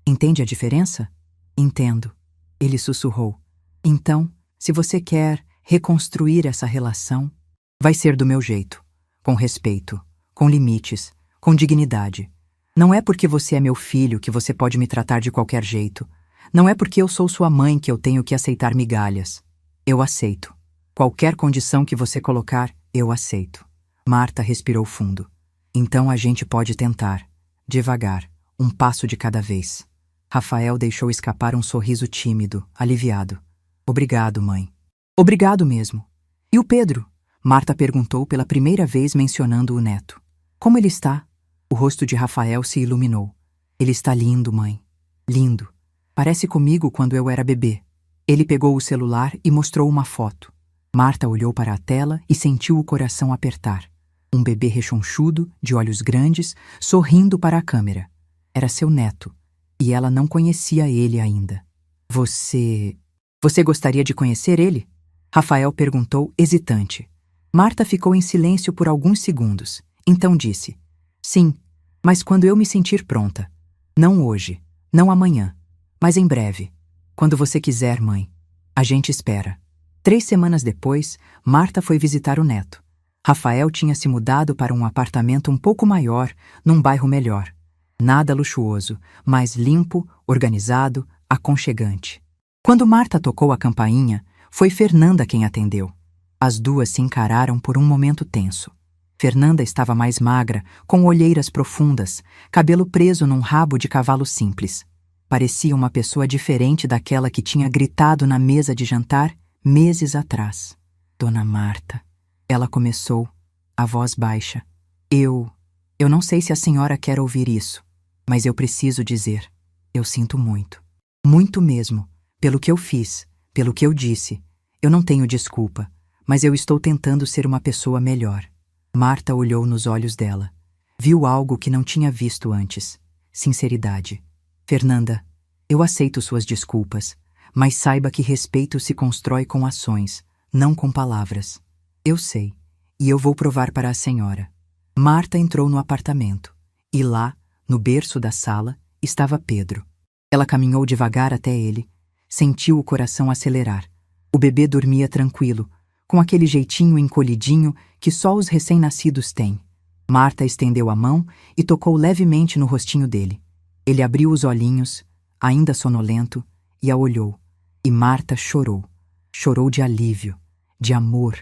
Entende a diferença? Entendo. Ele sussurrou. Então, se você quer reconstruir essa relação, vai ser do meu jeito, com respeito, com limites, com dignidade. Não é porque você é meu filho que você pode me tratar de qualquer jeito. Não é porque eu sou sua mãe que eu tenho que aceitar migalhas. Eu aceito. Qualquer condição que você colocar, eu aceito. Marta respirou fundo. Então a gente pode tentar, devagar, um passo de cada vez. Rafael deixou escapar um sorriso tímido, aliviado. Obrigado, mãe. Obrigado mesmo. E o Pedro? Marta perguntou pela primeira vez mencionando o neto. Como ele está? O rosto de Rafael se iluminou. Ele está lindo, mãe. Lindo. Parece comigo quando eu era bebê. Ele pegou o celular e mostrou uma foto. Marta olhou para a tela e sentiu o coração apertar. Um bebê rechonchudo, de olhos grandes, sorrindo para a câmera. Era seu neto, e ela não conhecia ele ainda. Você gostaria de conhecer ele? Rafael perguntou, hesitante. Marta ficou em silêncio por alguns segundos. Então disse: Sim, mas quando eu me sentir pronta. Não hoje, não amanhã, mas em breve. Quando você quiser, mãe. A gente espera. 3 semanas depois, Marta foi visitar o neto. Rafael tinha se mudado para um apartamento um pouco maior, num bairro melhor. Nada luxuoso, mas limpo, organizado, aconchegante. Quando Marta tocou a campainha, foi Fernanda quem atendeu. As duas se encararam por um momento tenso. Fernanda estava mais magra, com olheiras profundas, cabelo preso num rabo de cavalo simples. Parecia uma pessoa diferente daquela que tinha gritado na mesa de jantar meses atrás. Dona Marta. Ela começou, a voz baixa. Eu não sei se a senhora quer ouvir isso, mas eu preciso dizer. Eu sinto muito. Muito mesmo. Pelo que eu fiz, pelo que eu disse. Eu não tenho desculpa, mas eu estou tentando ser uma pessoa melhor. Marta olhou nos olhos dela. Viu algo que não tinha visto antes. Sinceridade. Fernanda, eu aceito suas desculpas, mas saiba que respeito se constrói com ações, não com palavras. Eu sei, e eu vou provar para a senhora. Marta entrou no apartamento, e lá, no berço da sala, estava Pedro. Ela caminhou devagar até ele, sentiu o coração acelerar. O bebê dormia tranquilo, com aquele jeitinho encolhidinho que só os recém-nascidos têm. Marta estendeu a mão e tocou levemente no rostinho dele. Ele abriu os olhinhos, ainda sonolento, e a olhou. E Marta chorou. Chorou de alívio, de amor,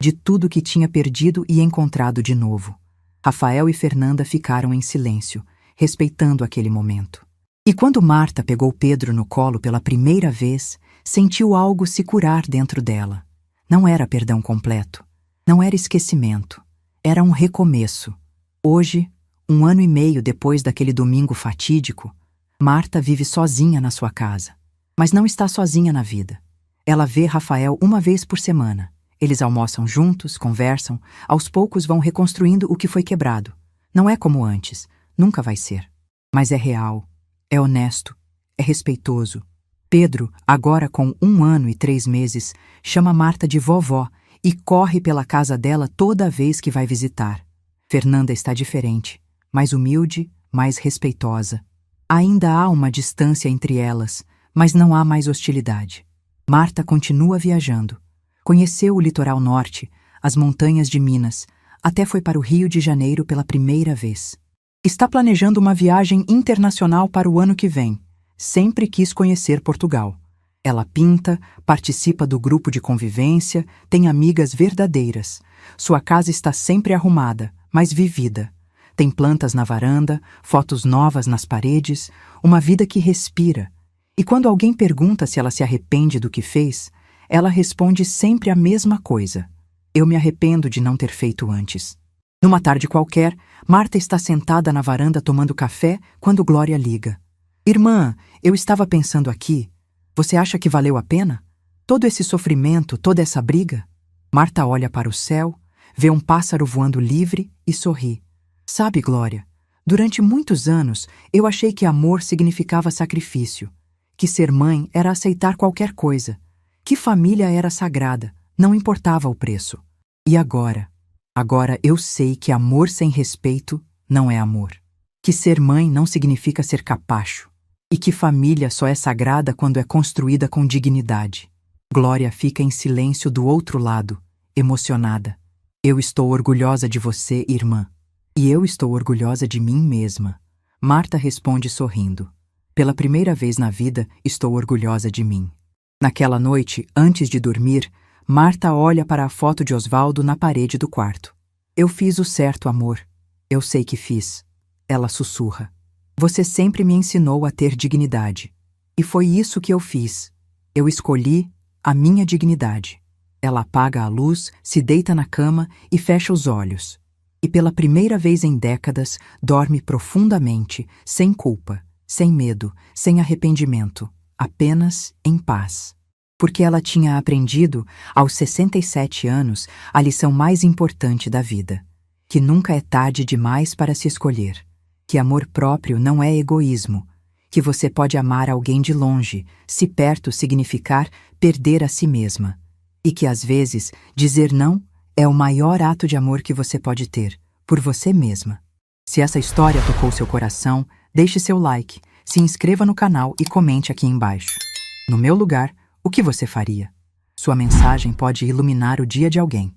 de tudo que tinha perdido e encontrado de novo. Rafael e Fernanda ficaram em silêncio, respeitando aquele momento. E quando Marta pegou Pedro no colo pela primeira vez, sentiu algo se curar dentro dela. Não era perdão completo, não era esquecimento, era um recomeço. Hoje, 1 ano e meio depois daquele domingo fatídico, Marta vive sozinha na sua casa. Mas não está sozinha na vida. Ela vê Rafael 1 vez por semana. Eles almoçam juntos, conversam, aos poucos vão reconstruindo o que foi quebrado. Não é como antes, nunca vai ser. Mas é real, é honesto, é respeitoso. Pedro, agora com 1 ano e 3 meses, chama Marta de vovó e corre pela casa dela toda vez que vai visitar. Fernanda está diferente, mais humilde, mais respeitosa. Ainda há uma distância entre elas, mas não há mais hostilidade. Marta continua viajando. Conheceu o litoral norte, as montanhas de Minas, até foi para o Rio de Janeiro pela primeira vez. Está planejando uma viagem internacional para o ano que vem. Sempre quis conhecer Portugal. Ela pinta, participa do grupo de convivência, tem amigas verdadeiras. Sua casa está sempre arrumada, mas vivida. Tem plantas na varanda, fotos novas nas paredes, uma vida que respira. E quando alguém pergunta se ela se arrepende do que fez, ela responde sempre a mesma coisa. Eu me arrependo de não ter feito antes. Numa tarde qualquer, Marta está sentada na varanda tomando café quando Glória liga. Irmã, eu estava pensando aqui. Você acha que valeu a pena? Todo esse sofrimento, toda essa briga? Marta olha para o céu, vê um pássaro voando livre e sorri. Sabe, Glória, durante muitos anos eu achei que amor significava sacrifício, que ser mãe era aceitar qualquer coisa, que família era sagrada, não importava o preço. E agora? Agora eu sei que amor sem respeito não é amor. Que ser mãe não significa ser capacho. E que família só é sagrada quando é construída com dignidade. Glória fica em silêncio do outro lado, emocionada. Eu estou orgulhosa de você, irmã. E eu estou orgulhosa de mim mesma. Marta responde sorrindo. Pela primeira vez na vida, estou orgulhosa de mim. Naquela noite, antes de dormir, Marta olha para a foto de Osvaldo na parede do quarto. Eu fiz o certo, amor. Eu sei que fiz. Ela sussurra. Você sempre me ensinou a ter dignidade. E foi isso que eu fiz. Eu escolhi a minha dignidade. Ela apaga a luz, se deita na cama e fecha os olhos. E pela primeira vez em décadas, dorme profundamente, sem culpa, sem medo, sem arrependimento, apenas em paz. porque ela tinha aprendido, aos 67 anos, a lição mais importante da vida: que nunca é tarde demais para se escolher, que amor próprio não é egoísmo, que você pode amar alguém de longe, se perto significar perder a si mesma, e que às vezes dizer não é o maior ato de amor que você pode ter, por você mesma. Se essa história tocou seu coração, deixe seu like, se inscreva no canal e comente aqui embaixo. No meu lugar, o que você faria? Sua mensagem pode iluminar o dia de alguém.